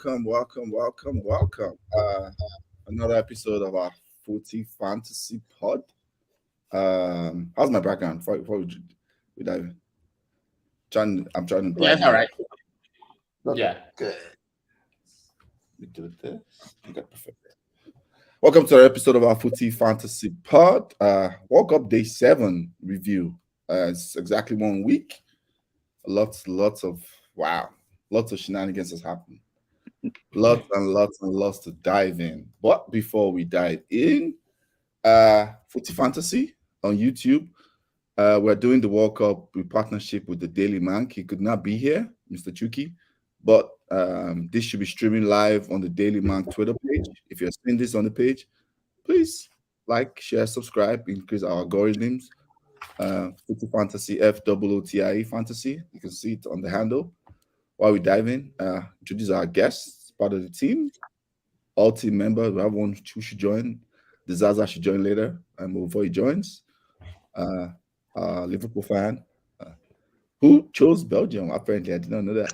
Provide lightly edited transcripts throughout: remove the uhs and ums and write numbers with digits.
welcome. Another episode of our Footy Fantasy Pod. How's my background? Before we dive in? I'm trying to. Yeah, it's all right. Okay. Yeah. Good. We do this. Okay, perfect. Welcome to our episode of our Footy Fantasy Pod. World Cup Day 7 review. It's exactly 1 week. Lots of shenanigans has happened. Lots and lots to dive in. But before we dive in, Footy Fantasy on YouTube. We're doing the World Cup with partnership with the Daily Mank. He could not be here, Mr. Chuki, but this should be streaming live on the Daily Mank Twitter page. If you're seeing this on the page, please like, share, subscribe, increase our algorithms. Footy Fantasy, FOOTIE Fantasy. You can see it on the handle. While we dive in, introduce our guests, part of the team, all team members. We have one who should join. The Zaza should join later, and before he joins, Liverpool fan who chose Belgium. Apparently, I did not know that.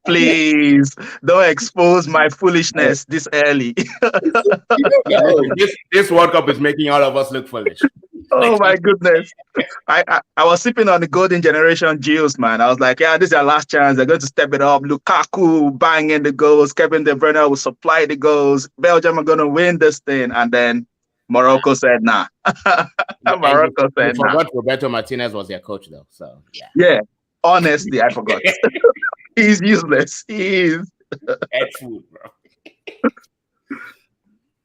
Please don't expose my foolishness this early. This World Cup is making all of us look foolish. Oh my goodness. I was sipping on the golden generation juice, man. I was like, yeah, this is our last chance. They're going to step it up. Lukaku banging the goals. Kevin De Bruyne will supply the goals. Belgium are going to win this thing. And then Morocco said, nah. Morocco said, nah. Forgot Roberto Martinez was their coach, though. So, yeah. Yeah. Honestly, I forgot. He's useless. He is. Head food, bro.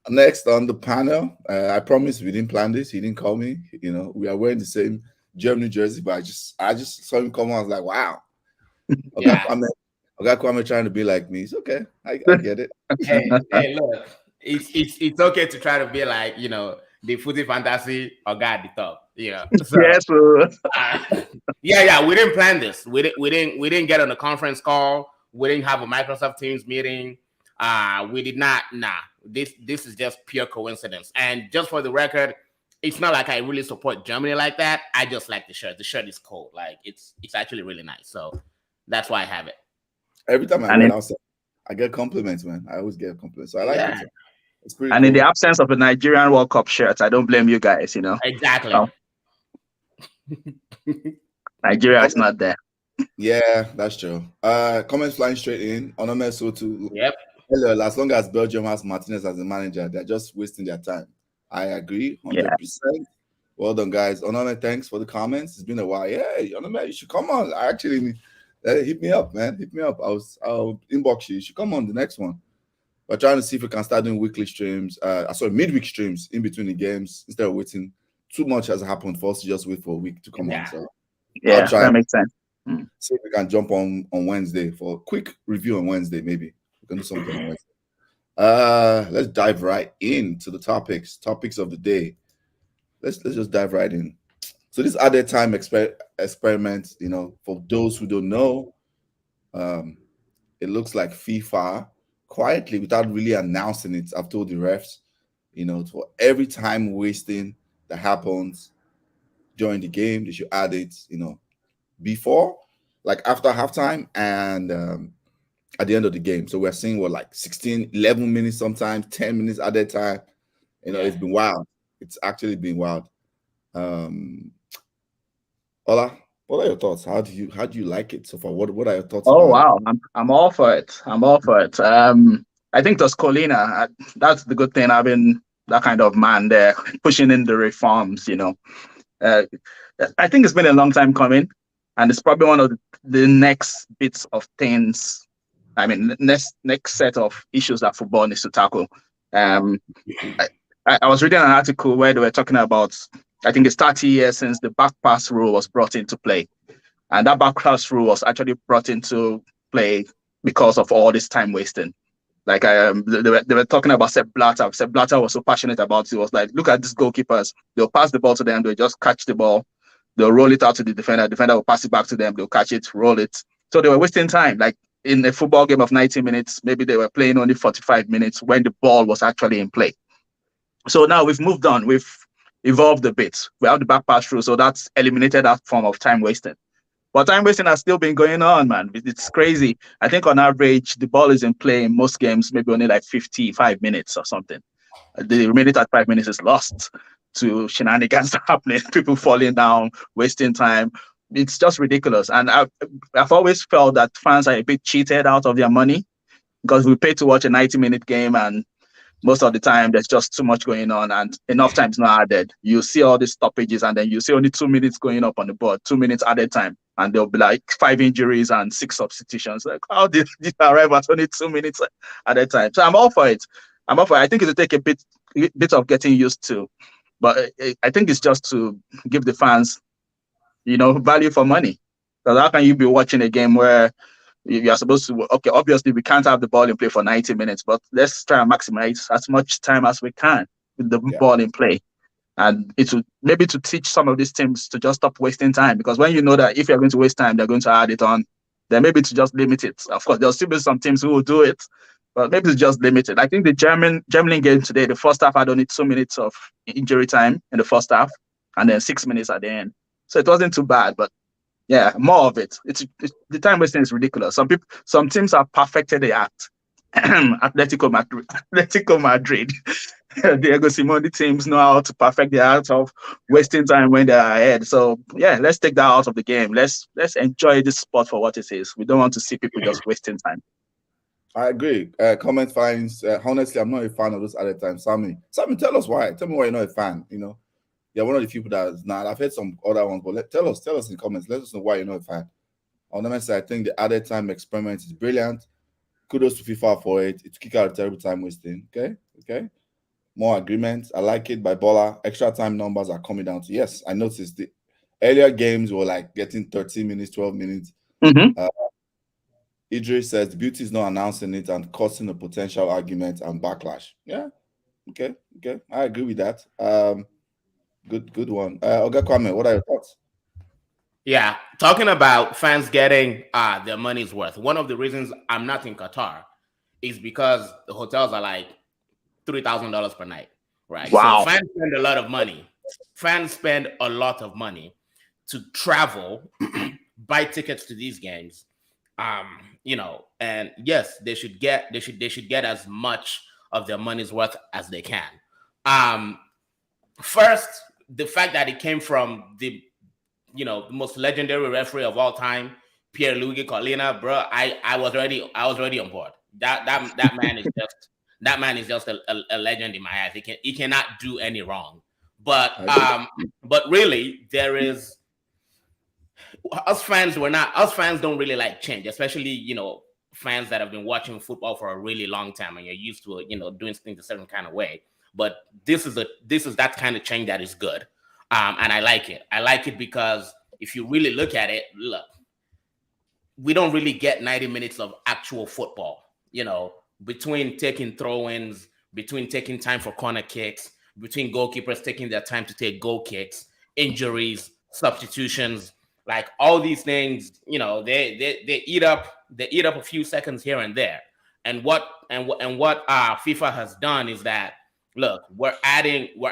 Next on the panel, I promise we didn't plan this. He didn't call me. You know, we are wearing the same Germany jersey, but I just saw him come on. I was like, wow. Okay, Kwame trying to be like me. It's okay. I get it. Hey, look, it's okay to try to be like, you know, the Footy Fantasy or guy at the top. Yeah. So, yes. Yeah. We didn't plan this. We didn't get on a conference call. We didn't have a Microsoft Teams meeting. We did not. Nah. This is just pure coincidence. And just for the record, it's not like I really support Germany like that. I just like the shirt. The shirt is cool. Like it's actually really nice. So that's why I have it. Every time I go outside, I get compliments, man. I always get compliments. So I like it. It's pretty cool. In the absence of a Nigerian World Cup shirt, I don't blame you guys, you know. Exactly. Nigeria is not there. Yeah, that's true. Comments flying straight in. Onome Sotu. Yep. Hello, as long as Belgium has Martinez as the manager, they're just wasting their time. I agree, 100%. Yeah. Well done, guys. Onome, thanks for the comments. It's been a while. Yeah, Onome, you should come on. I actually hit me up, man. Hit me up. I'll inbox you. You should come on the next one. We're trying to see if we can start doing weekly streams. Midweek streams in between the games instead of waiting. Too much has happened for us to just wait for a week to come on. So yeah, that makes sense. See if we can jump on Wednesday for a quick review on Wednesday, maybe. We can do something on Wednesday. Let's dive right into the topics of the day. Let's just dive right in. So this added time experiment, you know, for those who don't know, it looks like FIFA quietly, without really announcing it, I've told the refs, you know, for every time wasting that happens during the game, they should add it, you know, before, like after halftime and at the end of the game. So we're seeing 16, 11 minutes, sometimes 10 minutes at that time. You know, It's been wild. It's actually been wild. Ola, what are your thoughts? How do you like it so far? What are your thoughts? Oh wow, I'm all for it. I think Toscolina, that's the good thing. I've been that kind of man there pushing in the reforms, you know. I think it's been a long time coming, and it's probably one of the next bits of things. I mean, next set of issues that football needs to tackle. I was reading an article where they were talking about, I think it's 30 years since the back pass rule was brought into play. And that back pass rule was actually brought into play because of all this time wasting. Like they were talking about Sepp Blatter. Sepp Blatter was so passionate about it. He was like, look at these goalkeepers. They'll pass the ball to them. They'll just catch the ball. They'll roll it out to the defender. The defender will pass it back to them. They'll catch it, roll it. So they were wasting time. Like in a football game of 90 minutes, maybe they were playing only 45 minutes when the ball was actually in play. So now we've moved on. We've evolved a bit. We have the back pass rule. So that's eliminated that form of time wasted. But time wasting has still been going on, man. It's crazy. I think on average, the ball is in play in most games, maybe only like 55 minutes or something. The remaining 35 minutes is lost to shenanigans happening, people falling down, wasting time. It's just ridiculous. And I've always felt that fans are a bit cheated out of their money because we pay to watch a 90-minute game, and most of the time there's just too much going on and enough time is not added. You see all these stoppages and then you see only 2 minutes going up on the board, 2 minutes added time, and there'll be like 5 injuries and 6 substitutions. Like, how did you arrive at only 2 minutes at a time? So I'm all for it. I think it'll take a bit of getting used to, but I think it's just to give the fans, value for money. Because how can you be watching a game where you're supposed to, okay, obviously we can't have the ball in play for 90 minutes, but let's try and maximize as much time as we can with the ball in play. And it would maybe to teach some of these teams to just stop wasting time, because when you know that if you're going to waste time, they're going to add it on, then maybe to just limit it. Of course, there'll still be some teams who will do it, but maybe to just limit it. I think the German game today, the first half had only 2 minutes of injury time in the first half, and then 6 minutes at the end. So it wasn't too bad, but yeah, more of it. It's the time wasting is ridiculous. Some teams have perfected the act. Atletico Madrid, Diego Simeone teams know how to perfect the art of wasting time when they're ahead. So yeah, let's take that out of the game. Let's enjoy this sport for what it is. We don't want to see people just wasting time. I agree. Comment finds. Honestly, I'm not a fan of this at the time. Sammy, tell us why. Tell me why you're not a fan. You're one of the people that is not. I've heard some other ones, but tell us in the comments. Let us know why you're not a fan. On the other side, I think the added time experiment is brilliant. Kudos to FIFA for it. It's kick out a terrible time wasting. Okay. More agreements. I like it by Bola. Extra time numbers are coming down to, yes, I noticed the earlier games were like getting 13 minutes, 12 minutes. Mm-hmm. Idris says the beauty is not announcing it and causing a potential argument and backlash. Yeah. Okay. I agree with that. Good one. Oga Kwame, what are your thoughts? Yeah, talking about fans getting their money's worth. One of the reasons I'm not in Qatar is because the hotels are like $3,000 per night, right? Wow. So fans spend a lot of money. Fans spend a lot of money to travel, buy tickets to these games. And yes, they should get as much of their money's worth as they can. First, the fact that it came from the most legendary referee of all time, Pierluigi Collina, bro. I was already on board. That man is just a legend in my eyes. He cannot do any wrong. But really, there is us fans don't really like change, especially fans that have been watching football for a really long time and you're used to doing things a certain kind of way. But this is that kind of change that is good. And I like it. I like it because if you really look at it, we don't really get 90 minutes of actual football, between taking throw-ins, between taking time for corner kicks, between goalkeepers taking their time to take goal kicks, injuries, substitutions, like all these things, they eat up a few seconds here and there. And what FIFA has done is that, look, we're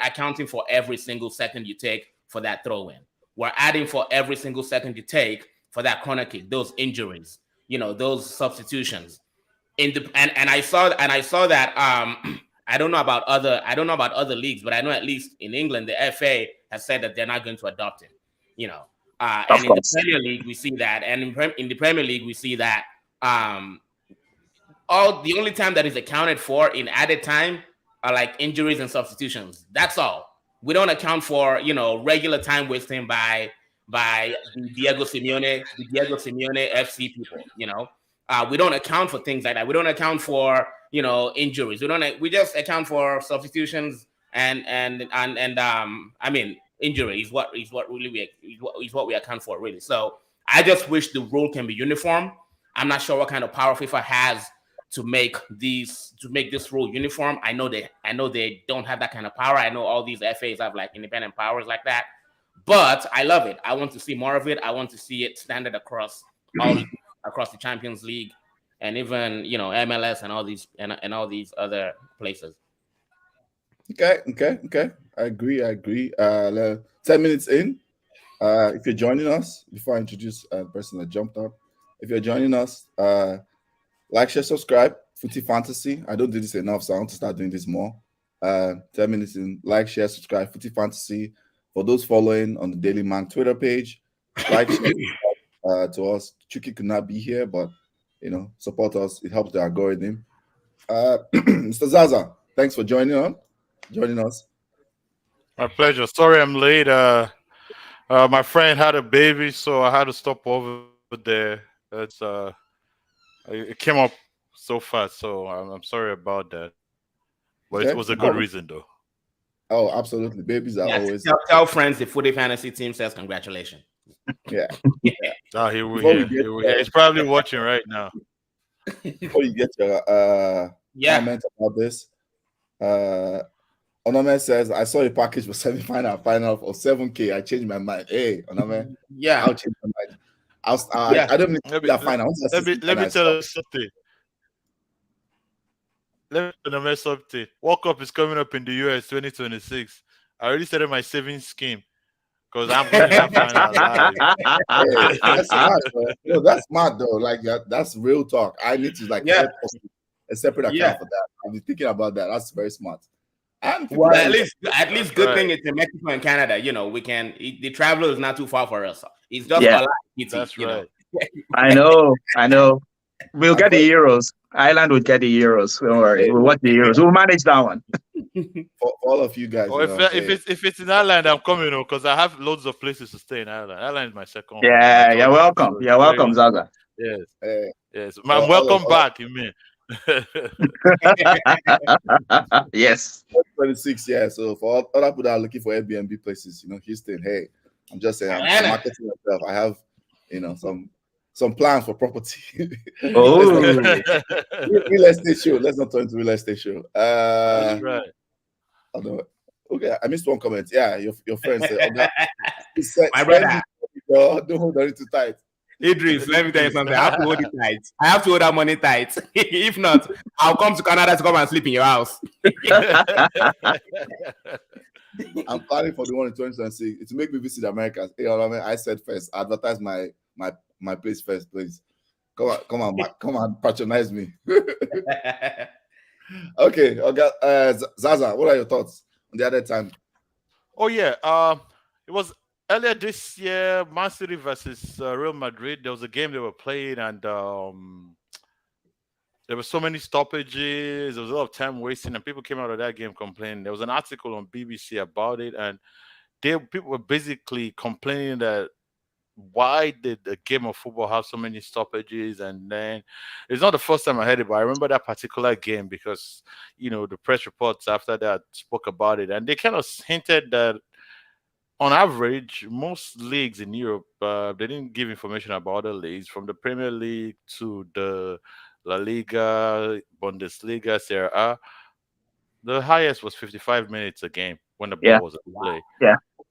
accounting for every single second you take for that throw-in. We're adding for every single second you take for that corner kick, those injuries, those substitutions. And I saw that I don't know about other leagues, but I know at least in England the FA has said that they're not going to adopt it. And in the Premier League we see that, and in the Premier League we see that the only time that is accounted for in added time are like injuries and substitutions. That's all. We don't account for, regular time wasting by the Diego Simeone FC people, we don't account for things like that. We don't account for, injuries. We just account for substitutions and injury is what we account for, really. So I just wish the rule can be uniform. I'm not sure what kind of power FIFA has to make this rule uniform. I know they don't have that kind of power. I know all these FAs have like independent powers like that, but I love it. I want to see more of it. I want to see it standard across the Champions League and even MLS and all these other places. Okay. I agree. 10 minutes in. If you're joining us, before I introduce the person that jumped up, if you're joining us, like, share, subscribe. Footy Fantasy. I don't do this enough, so I want to start doing this more. 10 minutes in. Like, share, subscribe. Footy Fantasy. For those following on the Daily Man Twitter page, like, share, to us. Chucky could not be here, but support us. It helps the algorithm. Mr. Zaza, thanks for joining us. My pleasure. Sorry I'm late. My friend had a baby, so I had to stop over there. It came up so fast, so I'm sorry about that. But Okay. it was a good reason, though. Oh, absolutely. Babies are always. Tell friends the Footy Fantasy team says congratulations. Yeah. Oh, here we here. He's probably watching right now. Before you get your comment about this, Onome says, I saw a package for semi-final of 7K. I changed my mind. Hey, Onome. Yeah. I'll change my mind. I don't need that final. Let me tell you something. Let me tell you something. World Cup is coming up in the US 2026. I already started my savings scheme because I'm going to that final live. Hey, that's smart, bro. That's smart though. Like that's real talk. I need to set a separate account for that. I'll be thinking about that. That's very smart. And well, at least good thing it's in Mexico and Canada. We can. The travel is not too far for us. It's just a lot. That's right. I know. We'll get the Euros. Ireland will get the Euros. Don't worry. We'll watch the Euros. We'll manage that one. For all of you guys. If it's in Ireland, I'm coming because I have loads of places to stay in Ireland. Ireland is my second home. Yeah, you're welcome. You're welcome, Zaza. Yes. Yes. Welcome back, you mean. Yes. 26, yeah. So for other people that are looking for Airbnb places, Houston, hey, I'm just saying, I'm marketing myself. I have, some plans for property. Oh, real estate show. Let's not turn to real estate show. That's right. Okay, I missed one comment. Yeah, your friend said, my brother, don't hold on too tight. Idris, let me tell you something. I have to hold it tight. I have to hold that money tight. If not, I'll come to Canada to come and sleep in your house. I'm planning for the one in 2026 to make me visit America. Hey, I said first, advertise my place first, please. Come on, patronize me. Okay, Zaza, what are your thoughts on the other time? Oh yeah, it was earlier this year, Man City versus Real Madrid. There was a game they were playing, and there were so many stoppages. There was a lot of time wasting, and people came out of that game complaining. There was an article on BBC about it, and people were basically complaining that why did the game of football have so many stoppages? And then it's not the first time I heard it, but I remember that particular game because the press reports after that spoke about it, and they kind of hinted that on average, most leagues in Europe, they didn't give information about other leagues, from the Premier League to the La Liga, Bundesliga, Serie A. The highest was 55 minutes a game when the ball was at play.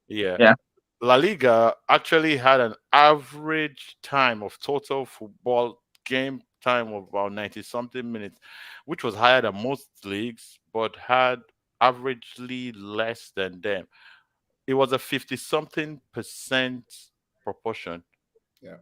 Yeah. La Liga actually had an average time of total football game time of about 90-something minutes, which was higher than most leagues, but had averagely less than them. It was a 50-something% proportion. Yeah.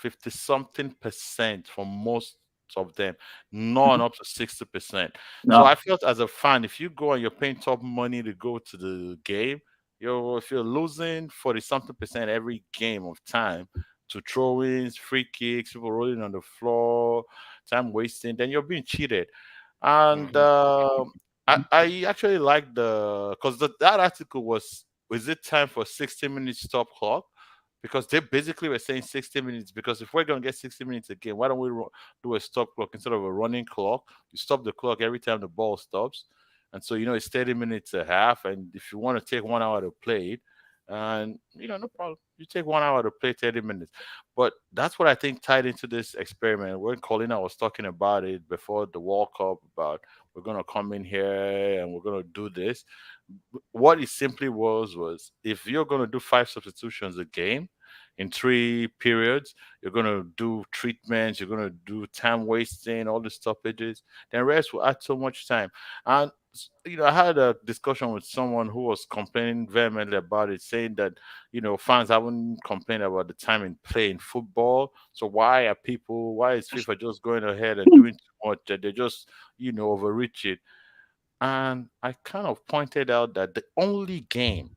50-something% for most of them, none up to 60%. No. So I felt as a fan, if you go and you're paying top money to go to the game, if you're losing 40-something% every game of time to throw-ins, free kicks, people rolling on the floor, time wasting, then you're being cheated. And I actually like because that article was it time for 60-minute stop clock? Because they basically were saying 60 minutes, because if we're going to get 60 minutes again, why don't we do a stop clock instead of a running clock? You stop the clock every time the ball stops. And so, it's 30 minutes a half. And if you want to take 1 hour to play it, and, no problem. You take 1 hour to play 30 minutes. But that's what I think tied into this experiment. When Colina was talking about it before the World Cup, about we're going to come in here and we're going to do this. What it simply was if you're going to do 5 substitutions a game in 3 periods, you're going to do treatments, you're going to do time wasting, all the stoppages, then rest will add so much time. And I had a discussion with someone who was complaining vehemently about it, saying that fans haven't complained about the time in playing football. So why is FIFA just going ahead and doing too much? That they just overreach it. And I kind of pointed out that the only game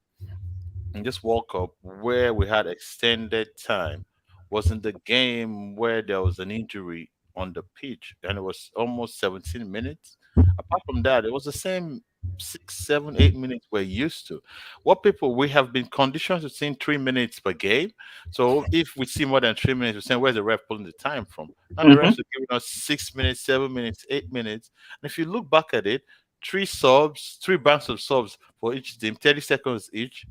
in this World Cup where we had extended time was in the game where there was an injury on the pitch, and it was almost 17 minutes. Apart from that, it was the same 6, 7, 8 minutes we're used to. We have been conditioned to seeing 3 minutes per game. So if we see more than 3 minutes, we're saying, where's the ref pulling the time from? Now the Mm-hmm. refs are giving us 6 minutes, 7 minutes, 8 minutes. And if you look back at it, three subs, three banks of subs for each team, 30 seconds each.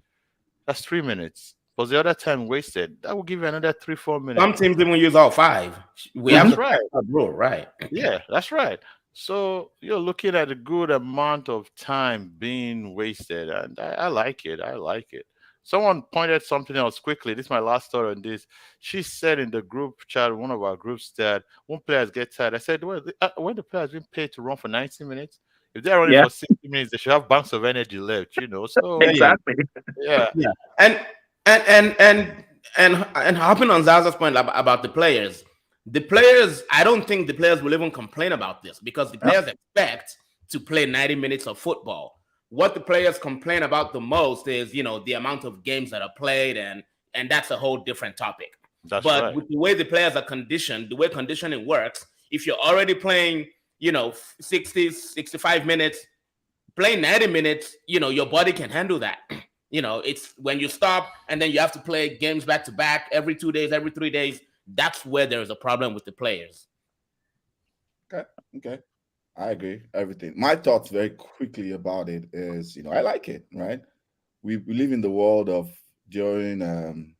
That's 3 minutes. Plus the other time wasted, that will give you another 3, 4 minutes. Some teams even use all five. We have That's the right. rule, right? Yeah, that's right. So you're looking at a good amount of time being wasted, and I like it. I like it. Someone pointed something else quickly. This is my last thought on this. She said in the group chat, one of our groups, that when players get tired, I said, well, when the players been paid to run for 90 minutes, if they're running Yeah, for 60 minutes, they should have banks of energy left. So, Yeah. exactly. yeah, Yeah, and hopping on Zaza's point about the players, I don't think the players will even complain about this because the Yeah. players expect to play 90 minutes of football. What the players complain about the most is, the amount of games that are played, and that's a whole different topic. that's But right. with the way the players are conditioned, the way conditioning works, if you're already playing, 60, 65 minutes, playing 90 minutes, your body can handle that. It's when you stop and then you have to play games back to back every 2 days, every 3 days. That's where there's a problem with the players. Okay, okay. I agree. Everything. My thoughts very quickly about it is, I like it, right? We live in the world of during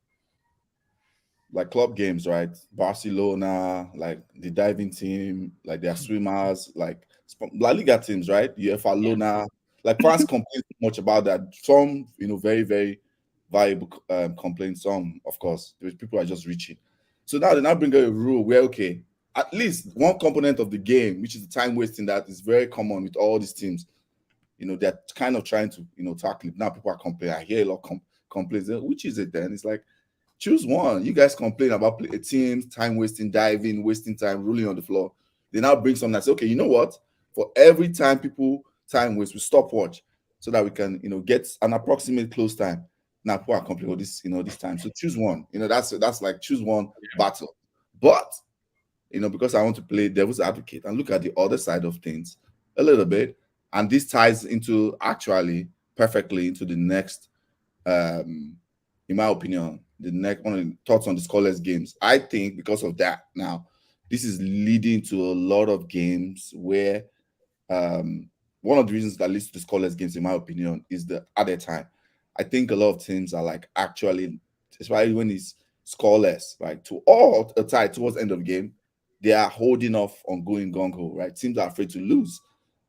like club games, right? Barcelona, like the diving team, like their swimmers, like La Liga teams, right? UEFA Yeah. Luna. Like fans complain much about that. Some, very, very valuable complaints. Some, of course, people are just reaching. So now they now bring a rule where, okay, at least one component of the game, which is the time wasting, that is very common with all these teams. They're kind of trying to, tackle it. Now people are complaining. I hear a lot of complaints. Which is it then? It's like, choose one. You guys complain about teams, time wasting, diving, wasting time, rolling on the floor. They now bring something that says, okay, you know what? For every time people time waste, we stopwatch so that we can, get an approximate close time. Now people are complaining about this, this time. So choose one. That's like choose one battle. But because I want to play devil's advocate and look at the other side of things a little bit, and this ties into actually perfectly into the next in my opinion, the next one of the thoughts on the scoreless games. I think because of that, now this is leading to a lot of games where one of the reasons that leads to the scoreless games, in my opinion, is the added time. I think a lot of teams are like actually, especially when it's scoreless, like to all a tie towards the end of the game, they are holding off on going gung ho, right? Teams are afraid to lose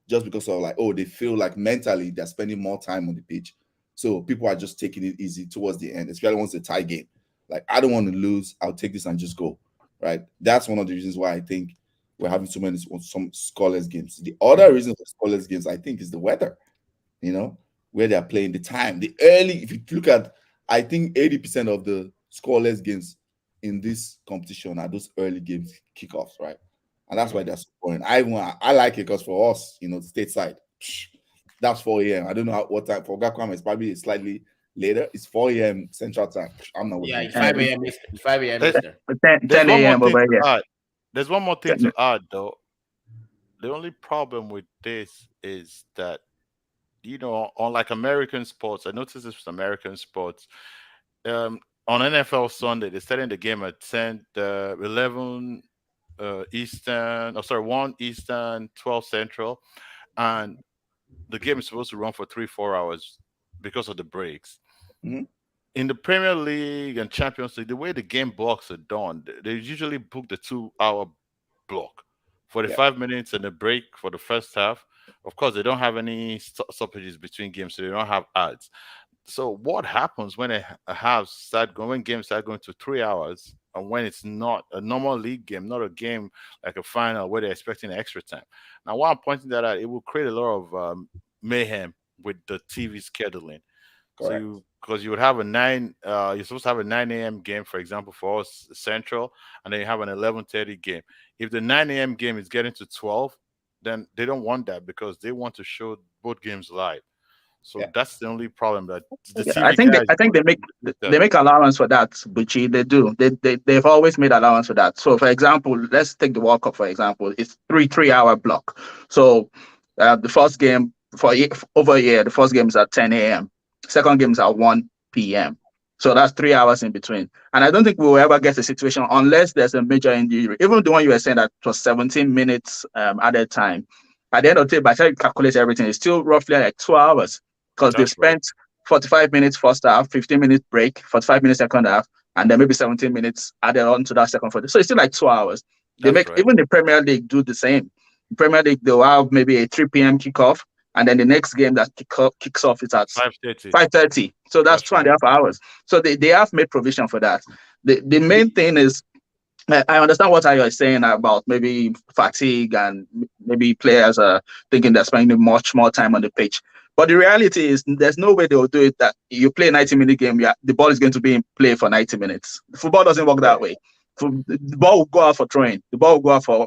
just because of like, oh, they feel like mentally they're spending more time on the pitch. So people are just taking it easy towards the end, especially once it's a tie game. Like, I don't want to lose. I'll take this and just go, right? That's one of the reasons why I think we're having some scoreless games. The other reason for scoreless games, I think, is the weather, where they're playing, the time. The early, if you look at, I think 80% of the scoreless games in this competition are those early games kickoffs, right? And that's why that's boring. I like it because for us, stateside, that's 4 a.m. I don't know what time. For Gakwam, it's probably slightly later. It's 4 a.m. Central Time. I'm not with Yeah, you. it's 5 a.m. It's 5 a.m. There's, Eastern. 10, there's 10 one more a.m. thing over to here. add. There's one more thing to add, though. The only problem with this is that, unlike American sports, I noticed this with American sports. On NFL Sunday, they're starting the game at 11 Eastern, 1 Eastern, 12 Central, and the game is supposed to run for 3, 4 hours because of the breaks. Mhm. In the Premier League and Champions League, the way the game blocks are done, they usually book the 2 hour block, Yeah. 45 minutes and a break for the first half. Of course, they don't have any stoppages between games, so they don't have ads. So what happens when when games start going to 3 hours, and when it's not a normal league game, not a game like a final where they're expecting extra time? Now, while I'm pointing that out, it will create a lot of mayhem with the TV scheduling. So Correct. because you would have you're supposed to have a 9 a.m. game, for example, for us Central, and then you have an 11:30 game. If the 9 a.m. game is getting to 12, then they don't want that because they want to show both games live. So Yeah. that's the only problem that the Yeah, TV guys. I think they make allowance for that, Bucci. They do. They've always made allowance for that. So, for example, let's take the World Cup for example. It's 3 hour block. So, the first game over here, the first game is at 10 a.m. Second game is at 1 p.m. So that's 3 hours in between. And I don't think we will ever get a situation unless there's a major injury. Even the one you were saying that was 17 minutes added time. At the end of the day, by the time you calculate everything, it's still roughly like 2 hours because they've That's right. spent 45 minutes first half, 15 minute break, 45 minutes second half, and then maybe 17 minutes added on to that second 40. So it's still like 2 hours. They That's make right. even the Premier League do the same. The Premier League, they'll have maybe a 3 p.m. kickoff, and then the next game that kicks off is at 5:30. 5:30. So that's That's 2.5 hours. So they have made provision for that. The main thing is I understand what you're saying about maybe fatigue and maybe players are thinking they're spending much more time on the pitch. But the reality is there's no way they will do it that you play a 90-minute game, the ball is going to be in play for 90 minutes. Football doesn't work that way. The ball will go out for throwing. The ball will go out for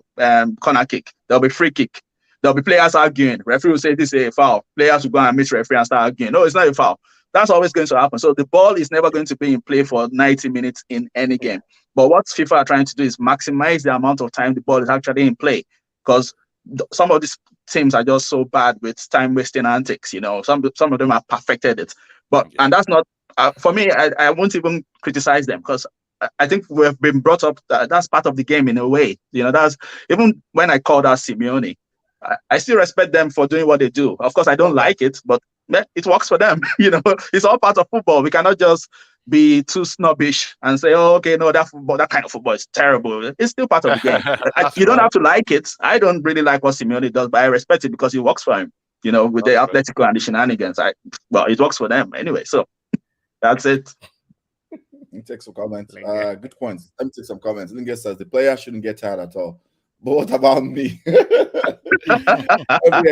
corner kick. There'll be free kick. There'll be players arguing. Referee will say this is a foul. Players will go and meet referee and start arguing. No, it's not a foul. That's always going to happen. So the ball is never going to be in play for 90 minutes in any game. But what FIFA are trying to do is maximize the amount of time the ball is actually in play, because some of these teams are just so bad with time wasting antics. Some of them have perfected it. But and that's not for me. I won't even criticize them because I think we've been brought up that's part of the game in a way. That's even when I call that Simeone, I still respect them for doing what they do. Of course, I don't like it, but it works for them. It's all part of football. We cannot just be too snobbish and say, "Oh, okay, no, that kind of football is terrible." It's still part of the game. You don't have to like it. I don't really like what Simeone does, but I respect it because it works for him. With the Atletico and the shenanigans. It works for them anyway. So that's it. Let me take some comments. Good points. Let me take some comments. Linga says the player shouldn't get tired at all. But what about me? Every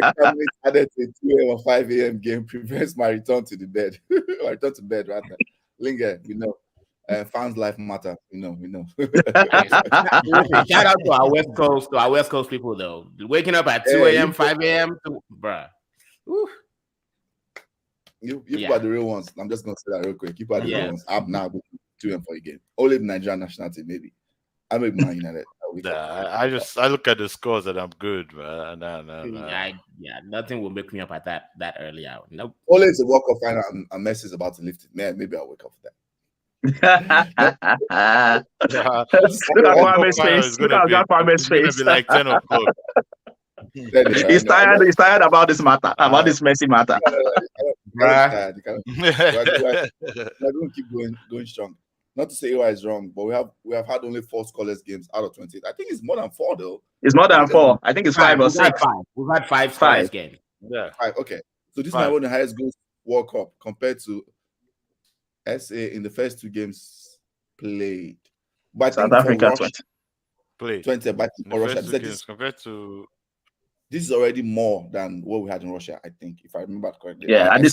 extra minute added to a 2 a.m. or 5 a.m. game prevents my return to the bed. My return to bed, rather. Linga, we know. Fans' life matter. We know. Shout out to our West Coast people though. Waking up at 2 a.m., 5 a.m. Bruh. You people are the real ones. I'm just gonna say that real quick. You people are the real ones. I'm now going to 2 a.m. for a game. Only the Nigerian national team, maybe. I may be Man United. I look at the scores and I'm good, man. No. Nothing will make me up at that early hour. Nope. Only it's a World Cup final and Messi is about to lift it. Man, maybe I'll wake up for that. Look at Kwame's face. Look at Kwame's face. It's gonna be like 10 o'clock. He's tired. He's tired about this matter, about this Messi matter. We're going to keep going strong. Not to say EY is wrong, but we have had only 4 scoreless games out of 28. I think it's more than 4 though. It's more than 4. I think it's 5 or 6. We've had 5 scoreless games. Yeah. 5. Okay. So this is one of the highest goals World Cup compared to SA in the first 2 games played. But South Africa 20. 20 but Russia. Games compared to this is already more than what we had in Russia, I think, if I remember correctly. Yeah, at the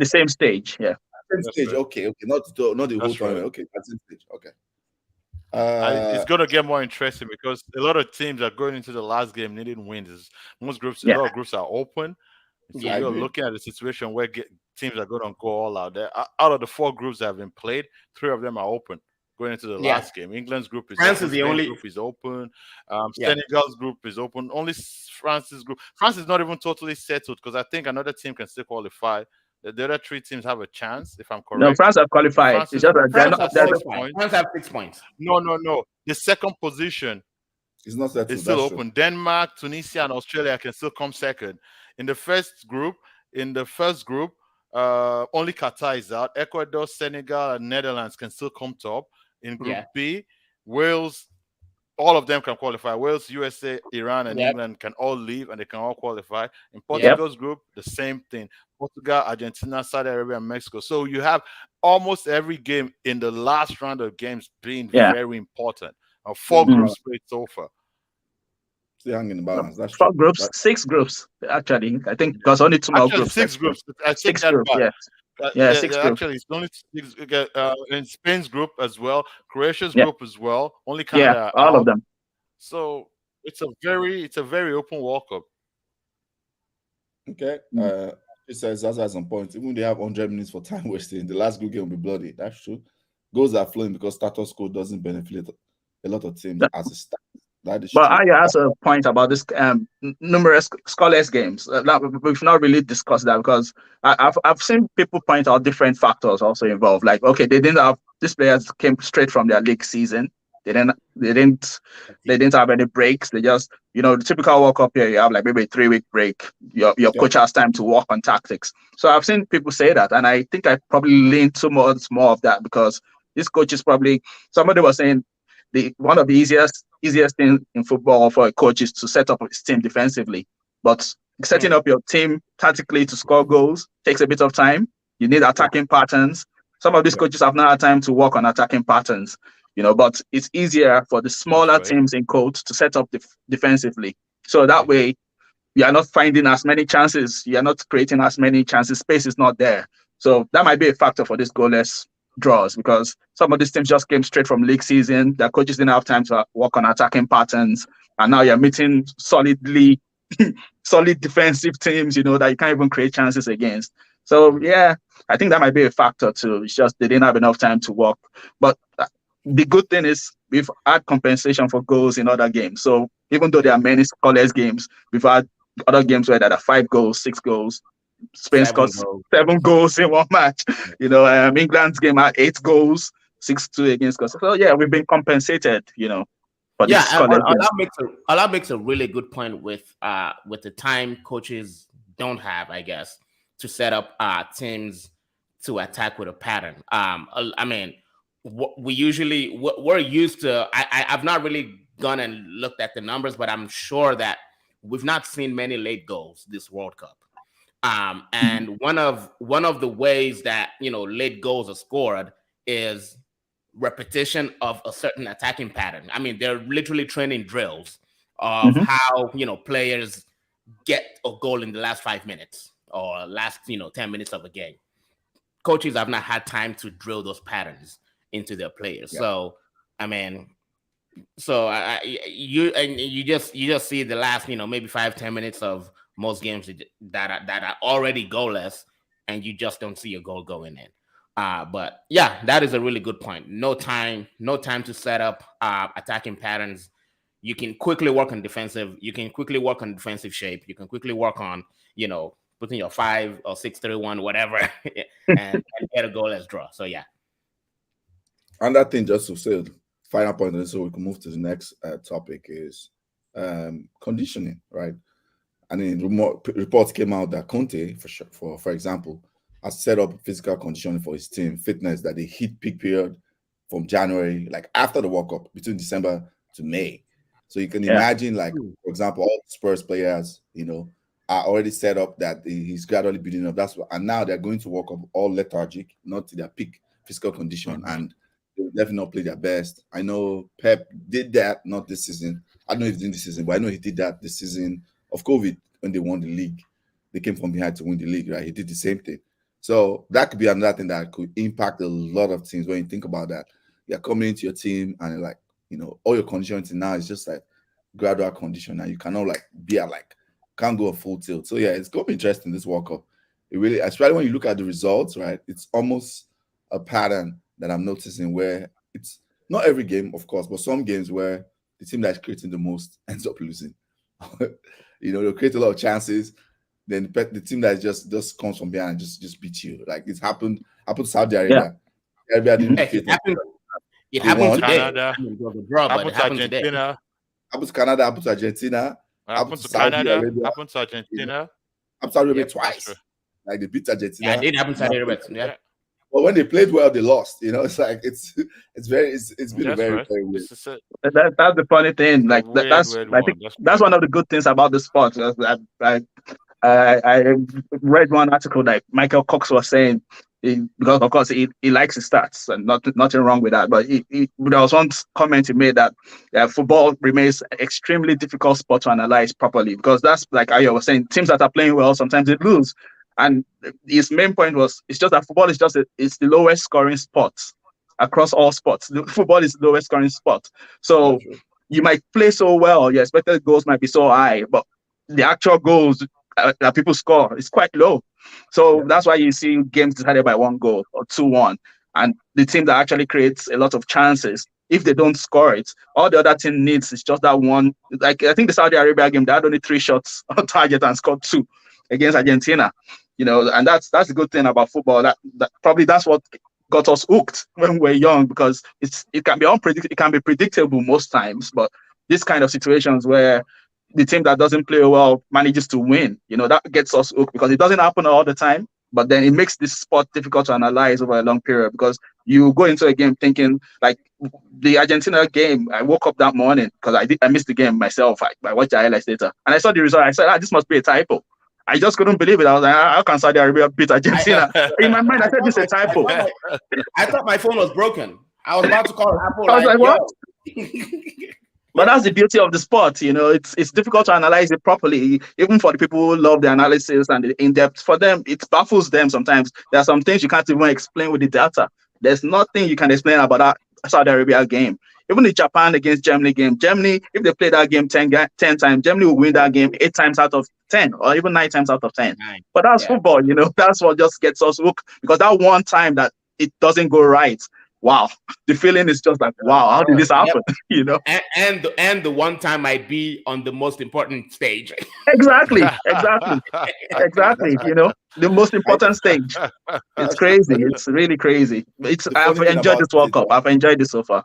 same stage. Yeah. Same stage, right. Okay. Not the whole tournament. Right. Okay, that's the stage. Okay. It's gonna get more interesting because a lot of teams are going into the last game needing wins. Most groups, a lot of groups are open. So you're looking at a situation where teams are going to go all out there. Out of the 4 groups that have been played, 3 of them are open going into the last game. England's group is France open. Is the only group is open. Senegal's group is open. Only France's group. France is not even totally settled because I think another team can still qualify. The other 3 teams have a chance, if I'm correct. No, France have qualified. France have 6 points. No. The second position is not settled. It's still open. True. Denmark, Tunisia, and Australia can still come second. In the first group, only Qatar is out. Ecuador, Senegal, and Netherlands can still come top. In Group B, Wales, all of them can qualify. Wales, USA, Iran, and England can all leave, and they can all qualify. In Portugal's group, the same thing. Portugal, Argentina, Saudi Arabia, and Mexico. So you have almost every game in the last round of games being very important. 4 groups played so far. Still hanging in the balance. That's true. 4 groups, 6 groups actually. I think because only 2 more Actually, groups. 6 groups. I take 6 that groups. back. Yeah, 6 groups. Actually, it's only six, in Spain's group as well, Croatia's Yeah. group as well. Only Yeah, Canada all out. of them. So it's a very open World Cup. Okay. It says Zaza has some points. Even they have 100 minutes for time wasting, the last good game will be bloody. That's true. Goals are flowing because status quo doesn't benefit a lot of teams as a start. That is But true. I has a point about this numerous scoreless games. We've not really discussed that because I've seen people point out different factors also involved. Like, okay, they didn't have these players came straight from their league season. They didn't have any breaks. They just, the typical World Cup here, you have like maybe a 3-week break. Your coach has time to work on tactics. So I've seen people say that, and I think I probably lean towards more of that because this coach is probably, somebody was saying one of the easiest thing in football for a coach is to set up his team defensively. But setting up your team tactically to score goals takes a bit of time. You need attacking patterns. Some of these coaches have not had time to work on attacking patterns, but it's easier for the smaller teams in codes to set up defensively. So that way, you are not finding as many chances. You are not creating as many chances. Space is not there. So that might be a factor for this goalless draws because some of these teams just came straight from league season. Their coaches didn't have time to work on attacking patterns. And now you're meeting solid defensive teams, that you can't even create chances against. So, yeah, I think that might be a factor too. It's just they didn't have enough time to work. But the good thing is we've had compensation for goals in other games. So even though there are many scoreless games, we've had other games where there are 5 goals, 6 goals. Spain scored 7 goals in one match. England's game had 8 goals, 6-2 against Scotland. So yeah, we've been compensated, for this scoreless game. Ola makes a really good point with the time coaches don't have, I guess, to set up teams to attack with a pattern. I mean, we're used to. I've not really gone and looked at the numbers, but I'm sure that we've not seen many late goals this World Cup. And one of the ways that late goals are scored is repetition of a certain attacking pattern. I mean, they're literally training drills of how players get a goal in the last 5 minutes or last 10 minutes of a game. Coaches have not had time to drill those patterns into their players. Yeah. So I mean, you just see the last maybe 5-10 minutes of most games that are already goalless, and you just don't see a goal going in. But yeah, that is a really good point. No time to set up attacking patterns. You can quickly work on defensive. You can quickly work on defensive shape. You can quickly work on putting your 5 or 6-3-1 whatever, and get a goalless draw. So yeah. And that thing, just to say, final point on this, so we can move to the next topic is conditioning, right? I mean, reports came out that Conte, for example, has set up physical conditioning for his team, fitness, that they hit peak period from January, like after the World Cup, between December to May. So you can imagine, like, for example, all Spurs players, are already set up that he's gradually building up. And now they're going to work up all lethargic, not to their peak physical condition, and they will definitely not play their best. I know Pep did that, not this season. I don't know if he did this season, but I know he did that this season of COVID when they won the league. They came from behind to win the league, right? He did the same thing. So that could be another thing that could impact a lot of teams when you think about that. You're coming into your team and like, all your conditioning now is just like gradual condition, and you cannot can't go a full tilt. So yeah, it's going to be interesting, this World Cup. It really, especially when you look at the results, right? It's almost a pattern that I'm noticing where it's not every game, of course, but some games where the team that's creating the most ends up losing. They'll create a lot of chances. Then the team that just comes from behind and just beats you. Like it's happened to Saudi Arabia. Yeah. It happened today. Canada. Happened to Argentina. Happened to Canada. Happened to Argentina. Happened to Canada. Happened to Argentina. Happened to Arabia twice. Like they beat Argentina. Yeah, it did happen to Arabia. Yeah. But when they played well, they lost. It's like it's been very weird. That's the funny thing. Like that's one of the good things about the sport. I read one article like Michael Cox was saying Because of course he likes his stats, and nothing wrong with that. But there was one comment he made that football remains extremely difficult sport to analyze properly, because that's like I was saying, teams that are playing well sometimes they lose. And his main point was, it's just that football is it's the lowest scoring sport across all sports. Football is the lowest scoring sport. So you might play so well, your expected goals might be so high, but the actual goals that people score is quite low. So that's why you see games decided by 1 goal or 2-1. And the team that actually creates a lot of chances, if they don't score it, all the other team needs is just that one. Like I think the Saudi Arabia game, they had only 3 shots on target and scored 2 against Argentina. And that's the good thing about football. That probably that's what got us hooked when we were young, because it can be unpredictable, it can be predictable most times, but this kind of situations where the team that doesn't play well manages to win, that gets us hooked, because it doesn't happen all the time, but then it makes this sport difficult to analyze over a long period, because you go into a game thinking, like the Argentina game, I woke up that morning because I missed the game myself. I watched the highlights later and I saw the result. I said, this must be a typo. I just couldn't believe it. I was like, how can Saudi Arabia beat Argentina? In my mind, I said, this is a typo. I thought my phone was broken. I was about to call Apple. I was like, what? But that's the beauty of the sport, it's difficult to analyze it properly, even for the people who love the analysis and the in-depth. For them, it baffles them sometimes. There are some things you can't even explain with the data. There's nothing you can explain about that Saudi Arabia game. Even the Japan against Germany game, Germany, if they play that game 10 times, Germany will win that game 8 times out of 10, or even 9 times out of 10. But that's football, that's what just gets us hooked, because that one time that it doesn't go right, wow, the feeling is just like, wow, how did this happen? And the one time might be on the most important stage. Exactly. The most important stage. It's crazy. It's really crazy. I've enjoyed this World Cup. I've enjoyed it so far.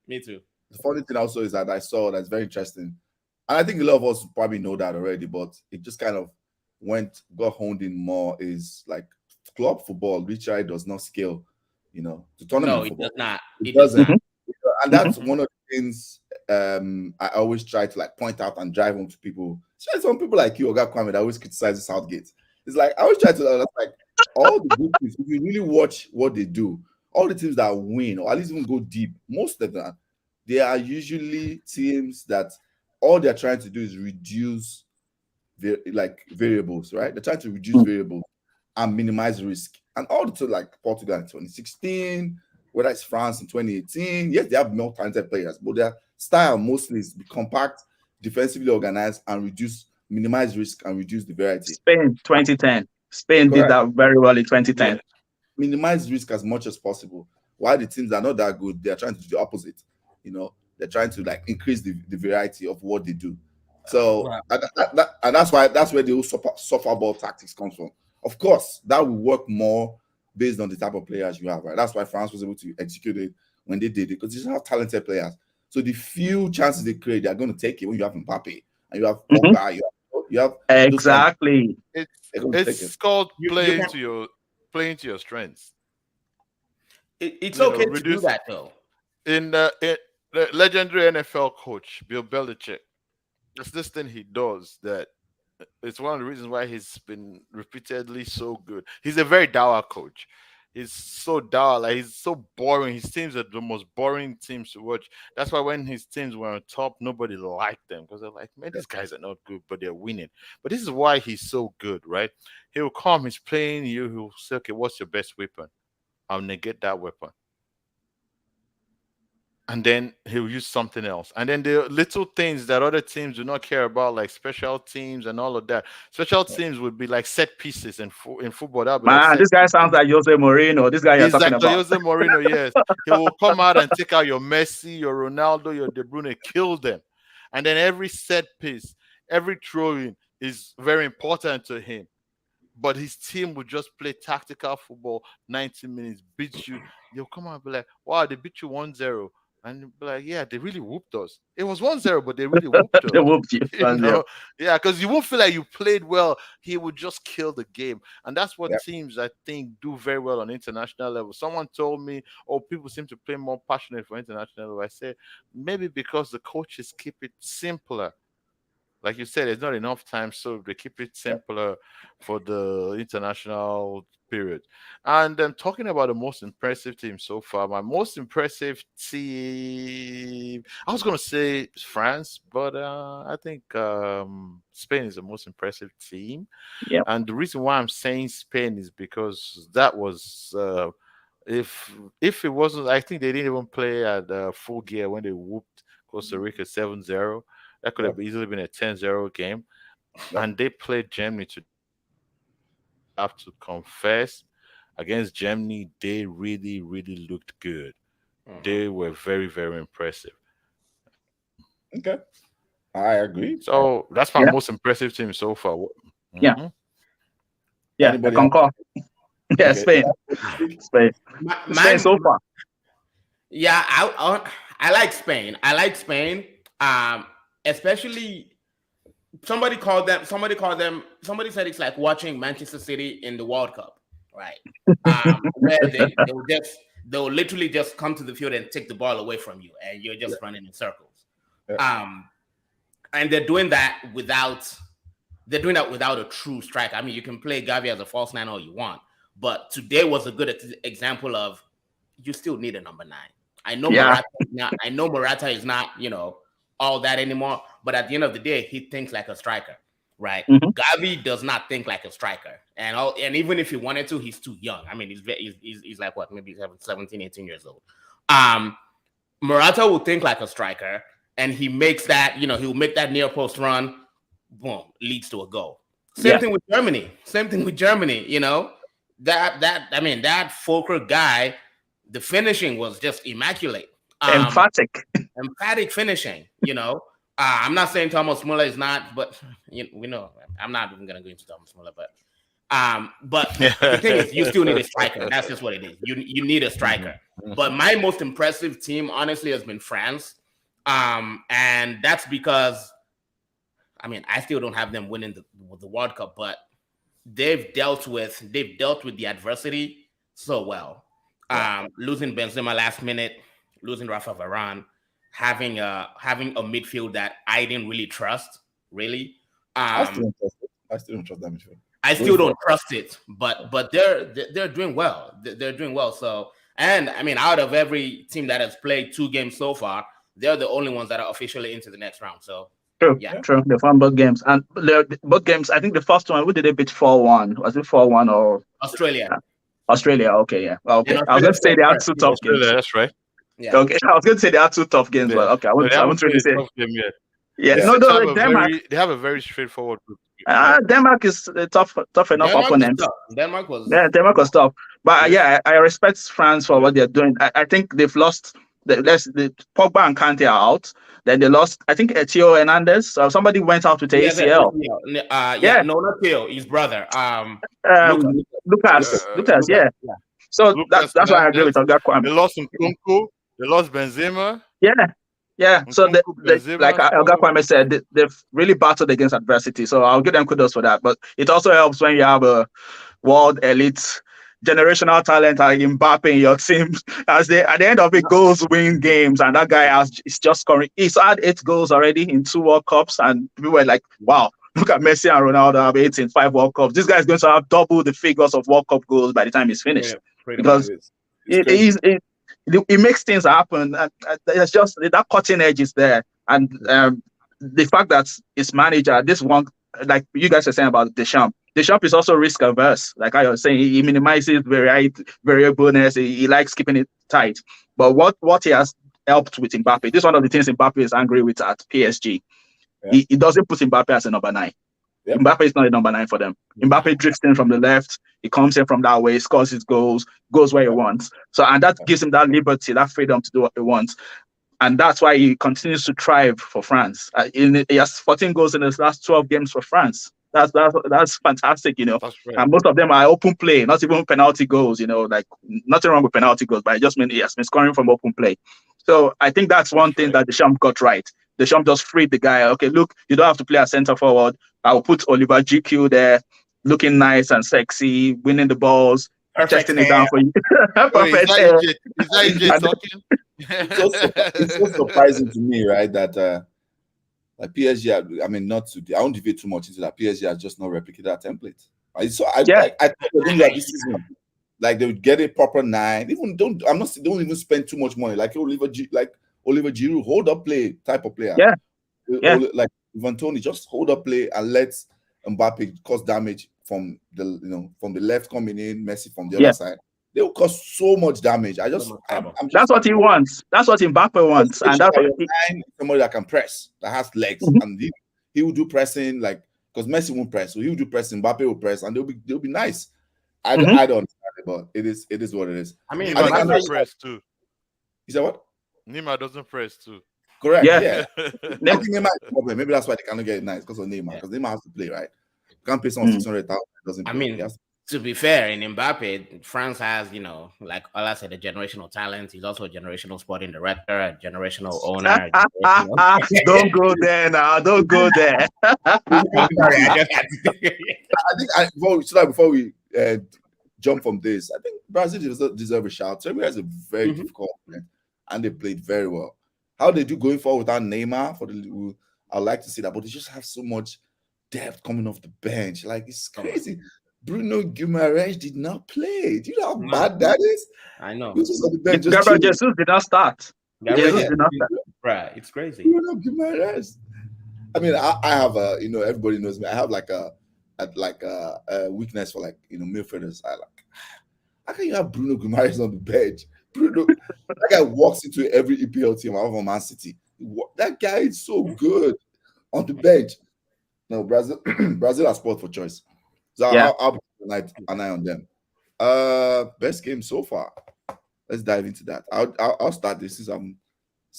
Me too. The funny thing also is that I saw that's very interesting, and I think a lot of us probably know that already, but it just kind of got honed in more, is like club football, which does not scale, to tournament football. Does not. It doesn't. And that's one of the things I always try to like point out and drive home to people. Especially some people like you, Oga Kwame, that always criticize Southgate. It's like I always try to like all the good teams. If you really watch what they do, all the teams that win or at least even go deep, most of them, they are usually teams that all they're trying to do is reduce variables, right? They're trying to reduce variables and minimize risk. And all the teams like Portugal in 2016, whether it's France in 2018, yes, they have more talented players, but their style mostly is be compact, defensively organized, and minimize risk and reduce the variety. Spain 2010. Spain did that very well in 2010. Yeah. Minimize risk as much as possible. While the teams are not that good, they're trying to do the opposite. They're trying to like increase the variety of what they do. So and that's where the whole softball ball tactics comes from. Of course, that will work more based on the type of players you have, right? That's why France was able to execute it when they did it, because they have talented players. So the few chances they create, they're going to take it when you have Mbappe and you have Pogba, you have exactly. It's called playing to your strengths. It's okay to do that though. In the legendary NFL coach Bill Belichick, it's this thing he does that it's one of the reasons why he's been repeatedly so good. He's a very dour coach. He's so dour, like he's so boring. His teams are the most boring teams to watch. That's why when his teams were on top, nobody liked them, because they're like, man, these guys are not good, but they're winning. But this is why he's so good, right? He'll come, he's playing you, he'll say, okay, what's your best weapon? I'll negate that weapon. And then he'll use something else. And then the little things that other teams do not care about, like special teams and all of that. Special teams would be like set pieces in football. That Man, this guy sounds like Jose Mourinho. This guy you're talking about. Jose Mourinho, yes. He will come out and take out your Messi, your Ronaldo, your De Bruyne, kill them. And then every set piece, every throw-in is very important to him. But his team would just play tactical football, 90 minutes, beat you. They'll come out and be like, wow, they beat you 1-0. And be like, yeah, they really whooped us. It was 1-0, but they really whooped us. They whooped you. Yeah, because you won't feel like you played well. He would just kill the game. And that's what teams, I think, do very well on international level. Someone told me, people seem to play more passionate for international level. I said, maybe because the coaches keep it simpler. like you said, there's not enough time, so they keep it simpler for the international period. And talking about the most impressive team so far, my most impressive team, I was going to say France, but I think Spain is the most impressive team. Yeah. And the reason why I'm saying Spain is because that was. If it wasn't, I think they didn't even play at full gear when they whooped Costa Rica 7-0. That could have easily been a 10-0 game. And they played Germany to have to confess against Germany, they really, really looked good. They were very, very impressive. Okay. I agree. So that's my most impressive team so far. Yeah. Yeah, Anybody I concur. Yeah, Okay. Spain. Spain so far. Yeah, I like Spain. I like Spain. Especially somebody said it's like watching Manchester City in the World Cup, right? Where they'll literally just come to the field and take the ball away from you, and you're just running in circles. And they're doing that without a true striker. I mean, you can play Gavi as a false nine all you want, but today was a good example of you still need a number 9. I know Morata is not, all that anymore, but at the end of the day, he thinks like a striker, right? Gavi does not think like a striker, and even if he wanted to, he's too young. I mean, he's like what, maybe 17, 18 years old. Morata will think like a striker, and he makes that, he'll make that near post run, boom, leads to a goal. Same thing with Germany. That Fulker guy, the finishing was just immaculate. Emphatic finishing, I'm not saying Thomas Muller is not, but we know I'm not even gonna go into Thomas Muller, but the thing is, you still need a striker. That's just what it is. You need a striker. But my most impressive team, honestly, has been France, and that's because, I still don't have them winning the World Cup, but they've dealt with the adversity so well. Losing Benzema last minute, losing Rafa Varane, having a midfield that I didn't really trust, really. I still don't trust that midfield. I still don't trust it, but they're doing well. They're doing well. So, and out of every team that has played 2 games so far, they're the only ones that are officially into the next round. So true. They won both games, and both games. I think the first one, who did they beat 4-1? Was it 4-1 or Australia? Australia. Okay, yeah. Okay, I was going to say they had 2 tough games. That's right. Yeah. Okay, I was going to say they had 2 tough games, but okay, I won't really say. Yeah, no, Denmark. They have a very straightforward group. Denmark is a tough enough opponent. Denmark was tough. But I respect France for what they're doing. I think they've lost. The Pogba and Kante are out. Then they lost, I think, Theo Hernandez. So somebody went out with ACL. No, not Theo, his brother. Lucas. Yeah. So Lucas, that's why I agree with Oga Kwame. They lost Nkunku. They lost Benzema. Yeah. So Benzema, like Oga Kwame said, they've really battled against adversity. So I'll give them kudos for that. But it also helps when you have a world elite generational talent like Mbappe in your team, as they at the end of it, goals win games, and that guy is just scoring. He's had 8 goals already in 2 World Cups, and people were like, "Wow, look at Messi and Ronaldo have 8 in 5 World Cups. This guy is going to have double the figures of World Cup goals by the time he's finished." Because it makes things happen. And it's just that cutting edge is there, and the fact that his manager, this one, like you guys are saying about Deschamps is also risk averse. Like I was saying, he minimizes variableness. He likes keeping it tight. But what he has helped with Mbappe, this is one of the things Mbappe is angry with at PSG. He doesn't put Mbappe as a number 9. Mbappe is not a number 9 for them. Mbappe drifts in from the left. He comes in from that way, scores his goals, goes where he wants. So, and that gives him that liberty, that freedom to do what he wants. And that's why he continues to thrive for France. He has 14 goals in his last 12 games for France. That's fantastic, That's right. And most of them are open play, not even penalty goals, like nothing wrong with penalty goals, but I just mean he has been scoring from open play. So I think that's one thing that Deschamps got right. Deschamps just freed the guy. Okay, look, you don't have to play as center forward. I'll put Oliver GQ there, looking nice and sexy, winning the balls, testing it down for you. Perfect. Is that EJ talking? It's so surprising to me, right, that Like PSG, I mean, not to. I won't deviate too much into that. PSG has just not replicated that template. So I Yeah. thought they were doing that this season. Like they would get a proper 9. Even don't even spend too much money. Like Oliver Giroud, hold up play type of player. Yeah. Like Ivan Toney, just hold up play and let Mbappe cause damage from the left coming in, Messi from the other side. They will cause so much damage. I'm just that's what he wants. That's what Mbappe wants, and that's what somebody that can press, that has legs, and he will do pressing, like, because Messi won't press, so he will do pressing. Mbappe will press, and they'll be nice. I don't understand it, but it is what it is. I mean, Neymar doesn't press too. You said what? Neymar doesn't press too. Correct. Yeah. I think Neymar is a problem. Maybe that's why they cannot get it nice, because of Neymar. Because Neymar has to play, right? You can't pay someone 600,000. Doesn't play. I mean, to be fair, in Mbappe, France has, like Ola said, a generational talent. He's also a generational sporting director, a generational owner. Don't go there now. Don't go there. I think before we jump from this, I think Brazil deserve a shout. Serbia has a very difficult opponent, and they played very well. How they do going forward without Neymar I'd like to see that, but they just have so much depth coming off the bench. Like, it's crazy. Bruno Guimaraes did not play. Do you know how bad that is? I know. Gabriel Jesus did not start. Right, it's crazy. Bruno Guimaraes. I mean, I have everybody knows me. I have like a weakness for midfielders. How can you have Bruno Guimaraes on the bench? That guy walks into every EPL team out of Man City. That guy is so good on the bench. No, Brazil has sport for choice. So I'll be an eye on them. Best game so far. Let's dive into that. I'll start this since I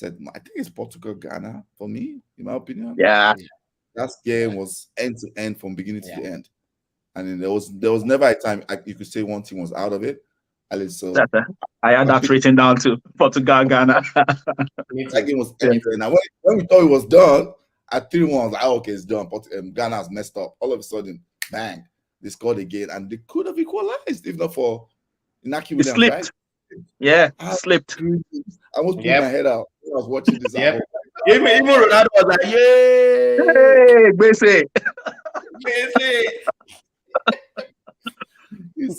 think it's Portugal Ghana for me, in my opinion. Yeah. That game was end to end from beginning to the end. And then there was never a time you could say one team was out of it. At least so. I had that written down too. Portugal Ghana. That game was end to end. Now when we thought it was done, at 3-1, I was like, okay, it's done. But Ghana has messed up. All of a sudden, bang. They scored again, and they could have equalized if not for Inaki Williams. Slipped. Right? Yeah, slipped. I was putting my head out when I was watching this. Even Ronaldo was like, "Yay! Hey, Bese."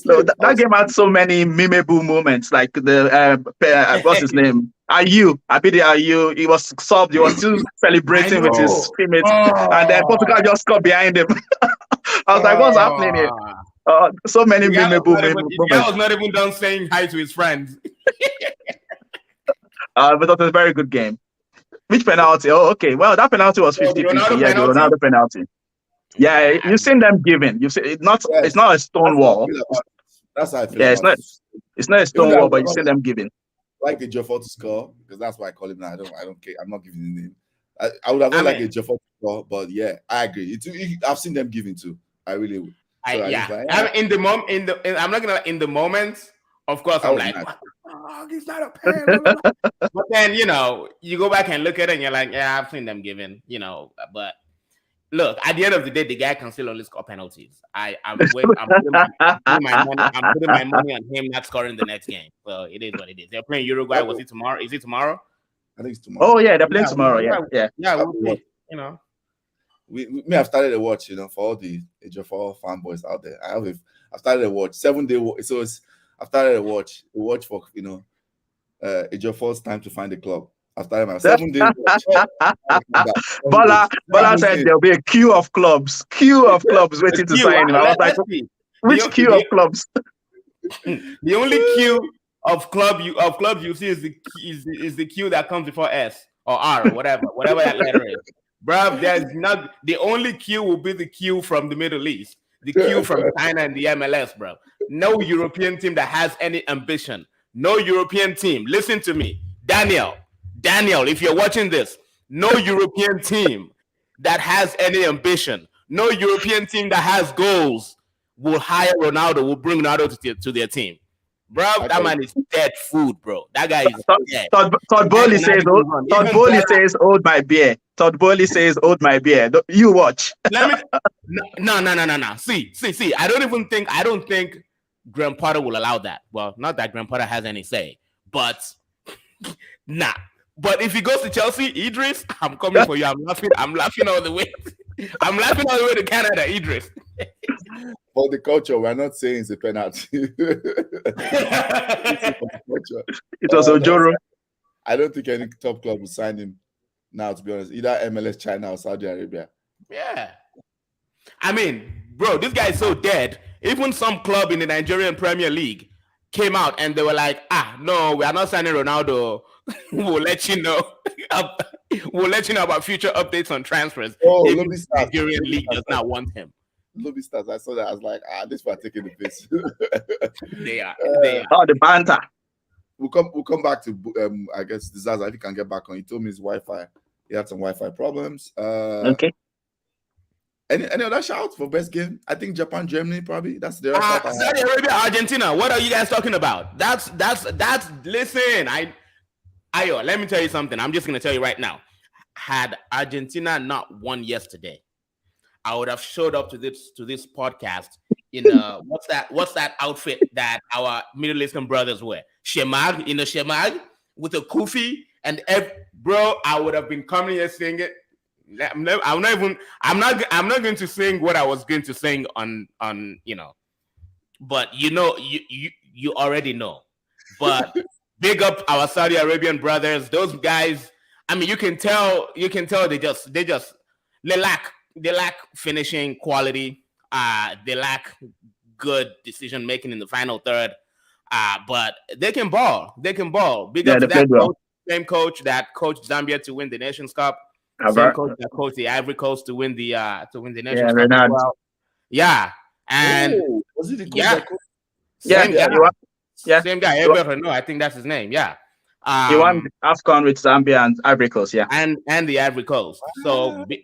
So that game had so many memeable moments, like the what's his name? Ayu. He was subbed. He was still celebrating with his teammates, and then Portugal just scored behind him. I was like, "What's happening here?" So many memeable moments. The guy was not even done saying hi to his friends. But it was a very good game. Which penalty? Oh, okay. Well, that penalty was 50-50. Yeah, the Ronaldo penalty. Yeah, you've seen them giving. You see, it's not a stone wall. That's how I feel. Yeah, it's not a stone wall, but you see them giving. Like a Jeffo to score, because that's why I call him now. I don't care. I'm not giving the name. I would have liked a Jeffo to score, but yeah, I agree. I've seen them giving too. I really would. So I'm in the moment. I'm not gonna in the moment. Of course, I'm like, oh, he's not a pen. But then you go back and look at it, and you're like, yeah, I've seen them giving. But look, at the end of the day, the guy can still only score penalties. I'm putting my money on him not scoring the next game. So it is what it is. They're playing Uruguay. Was it tomorrow? Is it tomorrow? I think it's tomorrow. Oh yeah, they're playing tomorrow. Yeah. We'll we may have started a watch, for all the Ejiofor fanboys out there. I've started a watch 7-day. So I've started a watch for Ejiofor's time to find a club. I've started my 7-day watch. Bola said there'll be a queue of clubs waiting to sign him. I was like, which queue of clubs? The only queue of club you see is the queue that comes before S or R or whatever that letter is. Bruv, there's not the only queue will be the queue from the Middle East, the queue from China and the MLS, bro. No European team that has any ambition. No European team. Listen to me, Daniel, if you're watching this, no European team that has any ambition, no European team that has goals will hire Ronaldo, will bring Ronaldo to their team. Bro, that man is dead food, bro. That guy is dead. Todd Bowley says, hold my beer. Todd Bowley says, hold my beer. You watch. No. See. I don't think Graham Potter will allow that. Well, not that Graham Potter has any say, but nah. But if he goes to Chelsea, Idris, I'm coming for you. I'm laughing all the way. I'm laughing all the way to Canada, Idris. For the culture, we're not saying it's a penalty. It was Ojoro. I don't think any top club will sign him now, to be honest. Either MLS, China, or Saudi Arabia. Yeah. I mean, bro, this guy is so dead. Even some club in the Nigerian Premier League came out and they were like, no, we are not signing Ronaldo. We'll let you know. We'll let you know about future updates on transfers. Oh, Even the Nigerian League does not want him. Lobby Stars. I saw that. I was like, this for taking the piss. They are. Oh, the banter. We'll come back to I guess Disaster if he can get back on. He told me his Wi-Fi. He had some Wi-Fi problems. Okay. Any other shouts for best game? I think Japan, Germany, probably. That's the Saudi Arabia, Argentina. What are you guys talking about? That's listen, Ayo, let me tell you something. I'm just gonna tell you right now. Had Argentina not won yesterday, I would have showed up to this podcast in what's that outfit that our Middle Eastern brothers wear? Shemag, in a shemag with a kufi, and bro, I would have been coming here singing. I'm not going to sing what I was going to sing on but you already know. But big up our Saudi Arabian brothers. Those guys, I mean, you can tell they lack finishing quality. They lack good decision making in the final third. But they can ball. Big up to that same coach that coached Zambia to win the Nations Cup. Same coach that coached the Ivory Coast to win the Nations Cup as well. Yeah, and was it the coach? Same guy. No, I think that's his name. Yeah. He won AFCON with Zambia and Ivory Coast, yeah, and the Ivory Coast. So big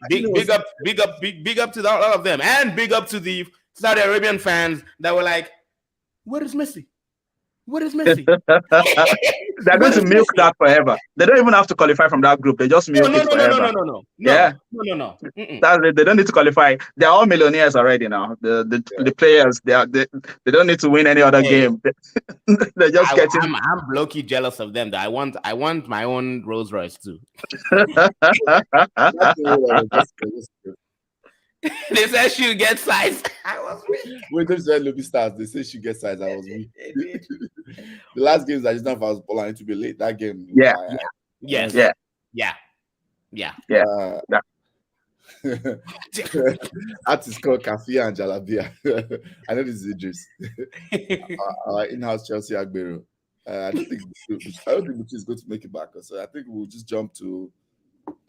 up to all of them, and big up to the Saudi Arabian fans that were like, "Where is Messi? What is Messi?" They're going to milk that forever. They don't even have to qualify from that group. They just milk it forever. No. No. They don't need to qualify. They're all millionaires already now. The players, they don't need to win any other game. They're just getting. I'm low-key jealous of them. Though I want my own Rolls Royce too. They said she get size. I was weak. Wait, they said Lobby Stars. They said she get size. I was weak. The last games I just know if I was balling to be late. That game. Yeah. That is called Kafia and Jalabia. I know this is Idris. Our in-house Chelsea Agbero. I don't think Buchi is going to make it back. So I think we'll just jump to.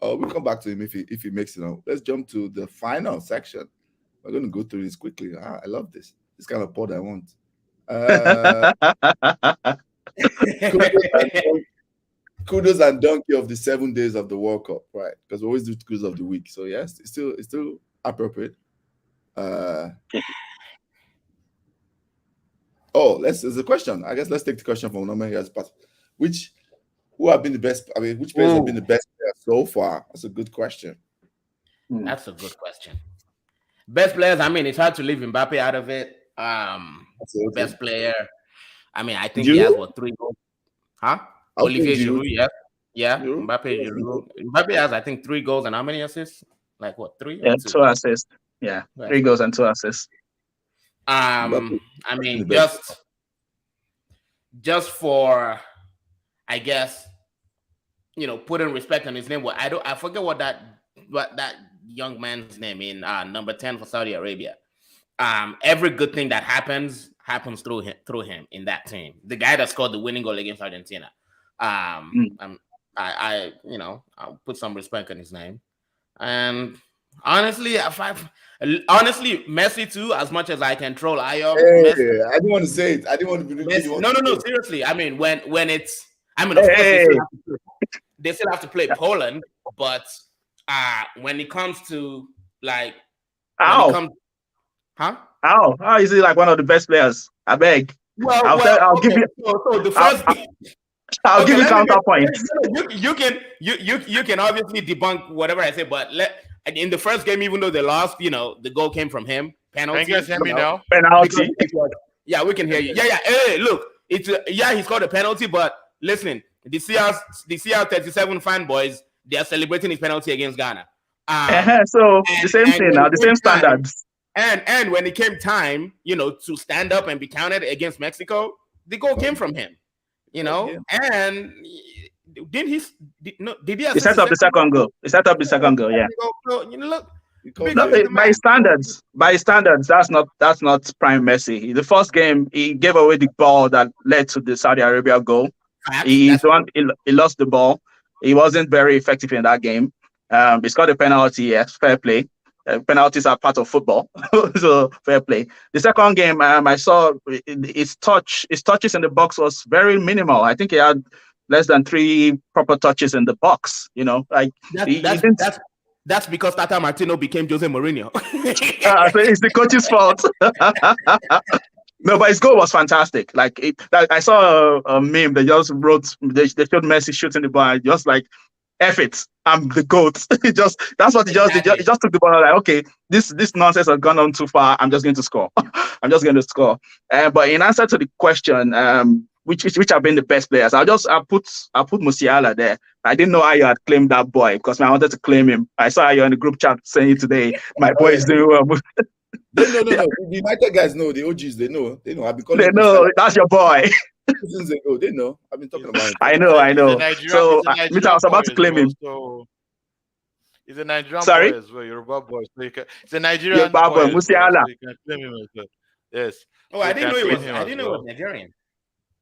We'll come back to him if he makes it out. Let's jump to the final section. We're going to go through this quickly. I love this. This kind of pod I want. Kudos and Donkey of the 7 days of the World Cup, right? Because we always do Kudos of the week. So yes, it's still appropriate. There's a question. I guess let's take the question from Norman here. Who have been the best? I mean, which players have been the best players so far? That's a good question. That's a good question. Best players. I mean, it's hard to leave Mbappe out of it. Best player. I mean, I think he has 3 goals. Huh? Olivier Giroud. Yeah. Mbappe. Giroud. Mbappe has, I think, 3 goals and how many assists? Like what? 3? Yeah, 2 assists. Yeah, 3 goals and 2 assists. I mean, just for, I guess, putting respect on his name. I forget what that young man's name in number 10 for Saudi Arabia. Every good thing that happens through him in that team. The guy that scored the winning goal against Argentina. I'll put some respect on his name. And honestly, Messi too. As much as I can troll Ayo, Messi, I didn't want to say it. I didn't want to be. No. Seriously, I mean, when it's. I mean, of course, they still have to play Poland, but when it comes to how is he like one of the best players? I beg. I'll give you. So the first. I'll give you counterpoint. You can obviously debunk whatever I say, but in the first game, even though they lost, the goal came from him. Penalty. Can you guys hear me now? Penalty. Yeah, we can hear you. Yeah. Hey, look, he scored a penalty, but listen, the CR37 fanboys, they are celebrating his penalty against Ghana. So the same thing now, the same standards. And when it came time, to stand up and be counted against Mexico, the goal came from him. And did he set up the second goal? He set up the second goal, yeah. Look, by standards, that's not prime Messi. The first game, he gave away the ball that led to the Saudi Arabia goal. He lost the ball. He wasn't very effective in that game. He scored a penalty. Yes, fair play. Penalties are part of football, so fair play. The second game, I saw his touches in the box was very minimal. I think he had less than 3 proper touches in the box. That's because Tata Martino became Jose Mourinho. So it's the coach's fault. No, but his goal was fantastic. I saw a meme. They just showed Messi shooting the ball, just like, F it, I'm the GOAT. That's what he just did. He just took the ball, like, okay, this nonsense has gone on too far. I'm just going to score. I'm just going to score. But in answer to the question, which have been the best players, I put Musiala there. I didn't know how you had claimed that boy because I wanted to claim him. I saw you in the group chat saying today, my boy is doing well. No. The United guys know, the OGs, they know. I've been calling they know, that's your boy. Since they know, they know. I've been talking about it. I know. So I was about to claim him. He's a Nigerian boy as well, Yoruba boy. So it's a Nigerian boy, Musiala. So you can claim him as well. Yes. Oh, I didn't know he was Nigerian.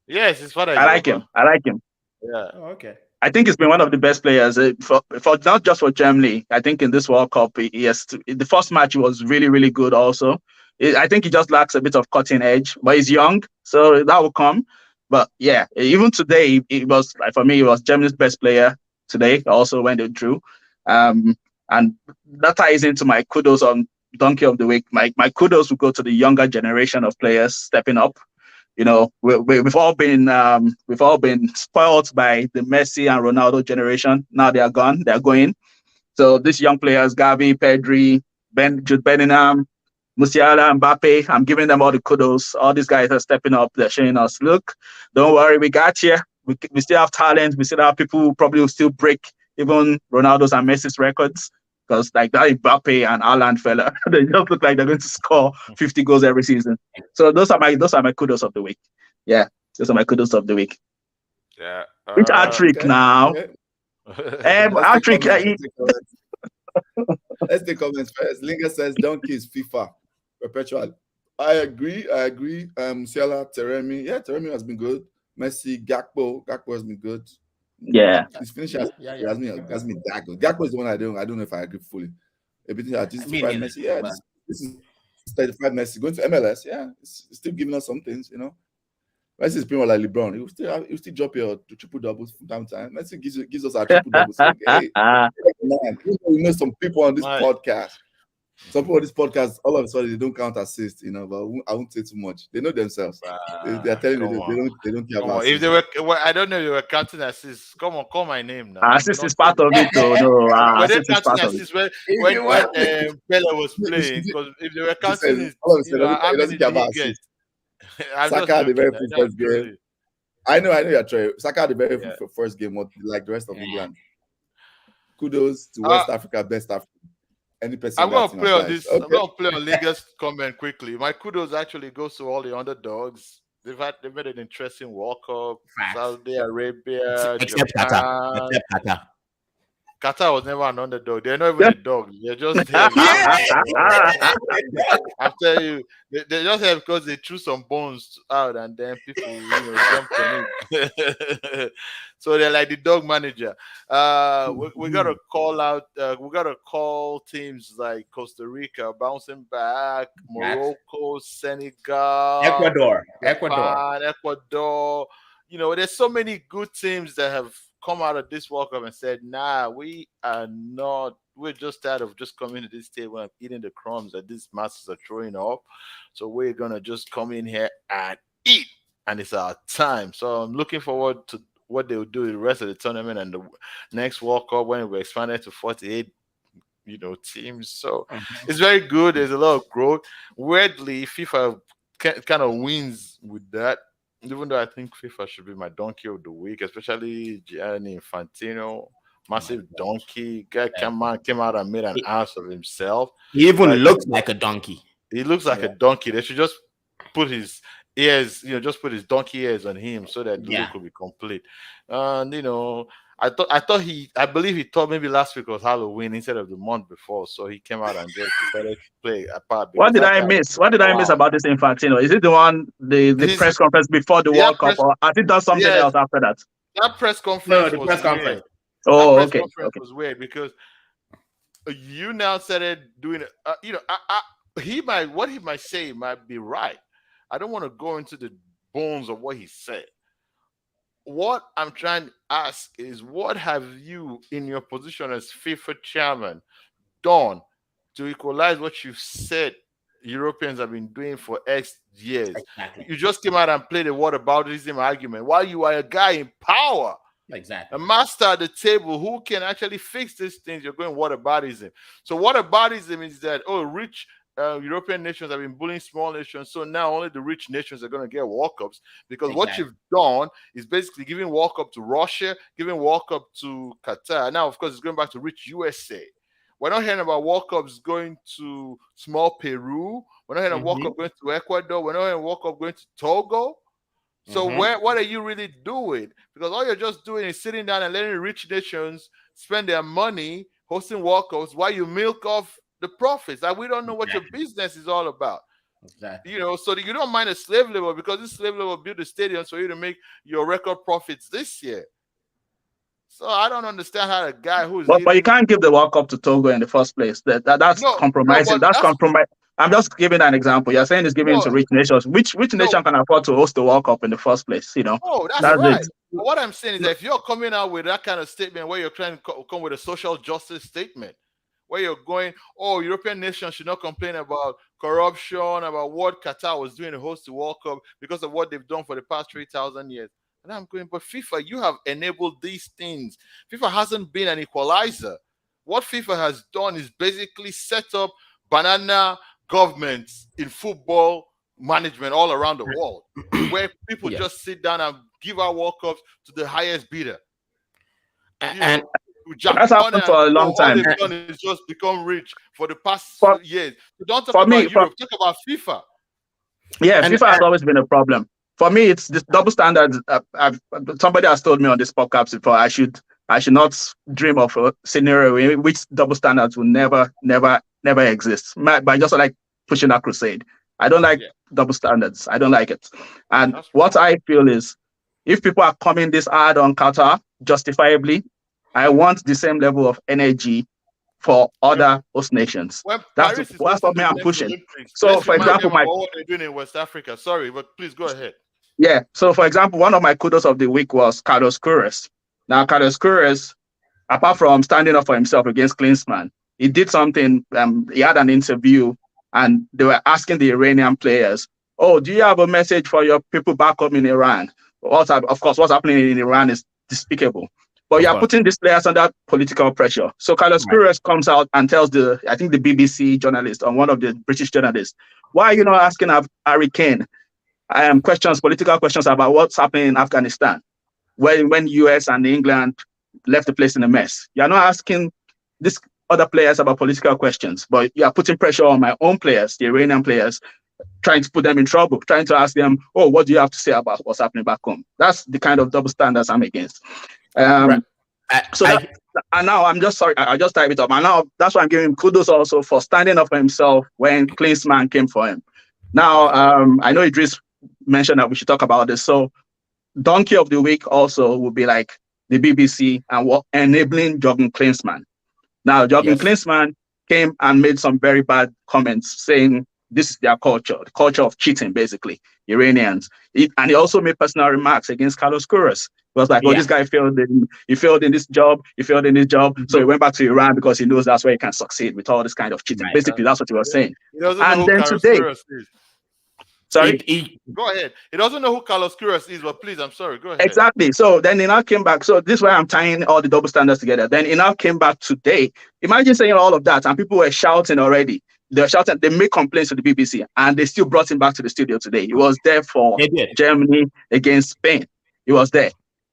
Yes, his father. I like him. Yeah. Oh, okay. I think he's been one of the best players for not just for Germany. I think in this World Cup, the first match was really, really good. Also, I think he just lacks a bit of cutting edge, but he's young, so that will come. But yeah, even today, for me, it was Germany's best player today. Also, when they drew, and that ties into my kudos on Donkey of the Week. My kudos will go to the younger generation of players stepping up. We've all been spoiled by the Messi and Ronaldo generation. Now they are gone. They are going. So these young players, Gavi, Pedri, Jude Bellingham, Musiala, Mbappe, I'm giving them all the kudos. All these guys are stepping up. They're showing us, look, don't worry, we got you. We still have talent. We still have people who probably will still break even Ronaldo's and Messi's records. Because like that Mbappe and Haaland fella, they just look like they're going to score 50 goals every season. So those are my kudos of the week. Yeah, those are my kudos of the week. Yeah. Which hat-trick now? Hat-trick. Let's take comments first. Linga says Donkey is FIFA perpetual. I agree. Musiala, Teremi. Yeah, Teremi has been good. Messi, Gakpo has been good. Yeah. His finish has been that good. Gakpo is the one I don't know if I agree fully. Everything I just Messi. Yeah, this is 35 Messi going to MLS. Yeah, it's still giving us some things, Messi is pretty much like LeBron. He'll still drop your triple doubles from time to time. Messi gives us our triple doubles. So, hey, man, we know some people on this podcast. Some people on this podcast, all of a sudden they don't count assists, but I won't say too much. They know themselves. They are telling you they don't care about assists. If they were, I don't know if they were counting assists. Come on, call my name now. Assist is part of it, though. No, assist is part of it. When Pele was playing, because if they were counting it, how many did he get? Saka the very first game. I know you're trying. Saka the very first game, like the rest of England. Kudos to West Africa, best Africa. Any person I'm gonna play on this. Okay. I'm gonna play on Liga's comment quickly. My kudos actually goes to all the underdogs. They've made an interesting World Cup. Saudi Arabia, except Japan. Qatar. Qatar was never an underdog. They're not even a dog. They're just there. I tell you, they just have because they threw some bones out and then people jumped on it. So they're like the dog manager. We gotta call out. We gotta call teams like Costa Rica bouncing back, Morocco, Senegal, Ecuador. There's so many good teams that have come out of this World Cup and said, nah, we're just tired of just coming to this table and eating the crumbs that these masters are throwing up. So we're going to just come in here and eat. And it's our time. So I'm looking forward to what they will do the rest of the tournament and the next World Cup when we're expanded to 48 teams. So it's very good. There's a lot of growth. Weirdly, FIFA kind of wins with that. Even though I think FIFA should be my donkey of the week, especially Gianni Infantino, massive donkey. Guy came out and made an ass of himself. He even looks like a donkey. He looks like a donkey. They should just put his ears, just put his donkey ears on him so that the look will be complete. And I believe he thought maybe last week was Halloween instead of the month before, so he came out and just decided to play a part. What did I miss? What did I miss about this Infantino? Is it the one the press conference before the World Cup, or has he done something else after that? That press conference was press conference. weird. Oh, that press okay. conference was weird because you now started doing it. What he might say might be right. I don't want to go into the bones of what he said. What I'm trying to ask is, what have you, in your position as FIFA chairman, done to equalize what you've said Europeans have been doing for X years? Exactly. You just came out and played a whataboutism argument while you are a guy in power. Exactly. A master at the table who can actually fix these things. You're going whataboutism. So whataboutism is that, rich European nations have been bullying small nations, so now only the rich nations are going to get World Cups, because what you've done is basically giving World Cup to Russia, giving World Cup to Qatar. Now, of course, it's going back to rich USA. We're not hearing about World Cups going to small Peru. We're not hearing World Cup going to Ecuador. We're not hearing World Cup going to Togo. So what are you really doing? Because all you're just doing is sitting down and letting rich nations spend their money hosting World Cups while you milk off the profits. Like, we don't know what your business is all about. Exactly. So you don't mind a slave labor, because this slave labor built the stadiums for you to make your record profits this year. So I don't understand how a guy who's but you can't give the World Cup to Togo in the first place. That's compromising. That's compromise. I'm just giving an example. You're saying it's giving to rich nations. Which nation can afford to host the World Cup in the first place? Oh, that's right. It. What I'm saying is that if you're coming out with that kind of statement where you're trying to come with a social justice statement, where you're going, European nations should not complain about corruption, about what Qatar was doing to host the World Cup because of what they've done for the past 3,000 years. And I'm going, but FIFA, you have enabled these things. FIFA hasn't been an equalizer. What FIFA has done is basically set up banana governments in football management all around the world, where people just sit down and give out World Cups to the highest bidder. And that's happened for a long time. All they've done is just become rich for the past years. You don't talk about Europe, talk about FIFA. Yeah, FIFA has always been a problem. For me, it's this double standard. Somebody has told me on this podcast before, I should not dream of a scenario in which double standards will never exist. But I just like pushing that crusade. I don't like double standards. I don't like it. And what I feel is, if people are coming this hard on Qatar, justifiably, I want the same level of energy for other host nations. That's what me I'm pushing. Olympics. So, for example, what they're doing in West Africa. Sorry, but please go ahead. Yeah. So, for example, one of my kudos of the week was Carlos Queiroz. Now, Carlos Queiroz, apart from standing up for himself against Klinsmann, he did something. He had an interview, and they were asking the Iranian players, "Oh, do you have a message for your people back home in Iran?" Of course, what's happening in Iran is despicable. But you are putting these players under political pressure. So Carlos Queiroz comes out and tells the BBC journalist, or one of the British journalists, "Why are you not asking Harry Kane political questions about what's happening in Afghanistan when US and England left the place in a mess? You're not asking these other players about political questions, but you are putting pressure on my own players, the Iranian players, trying to put them in trouble, trying to ask them, what do you have to say about what's happening back home?" That's the kind of double standards I'm against. And now I'm just sorry, I just type it up. And now that's why I'm giving him kudos also for standing up for himself when Klinsmann came for him. Now, I know Idris mentioned that we should talk about this. So Donkey of the Week also will be like the BBC and enabling Jürgen Klinsmann. Now, Jürgen Klinsmann came and made some very bad comments saying this is their culture, the culture of cheating, basically, Iranians. And he also made personal remarks against Carlos Queiroz. It was like, this guy failed in this job, so he went back to Iran because he knows that's where he can succeed with all this kind of cheating. Basically, that's what he was saying. And then today, sorry? Go ahead. He doesn't know who Carlos Queiroz is, but please, I'm sorry, go ahead. Exactly. So then he now came back. So this is why I'm tying all the double standards together. Then he now came back today. Imagine saying all of that, and people were shouting already. They shouted, they made complaints to the BBC, and they still brought him back to the studio today. He was there for Germany against Spain. He was there.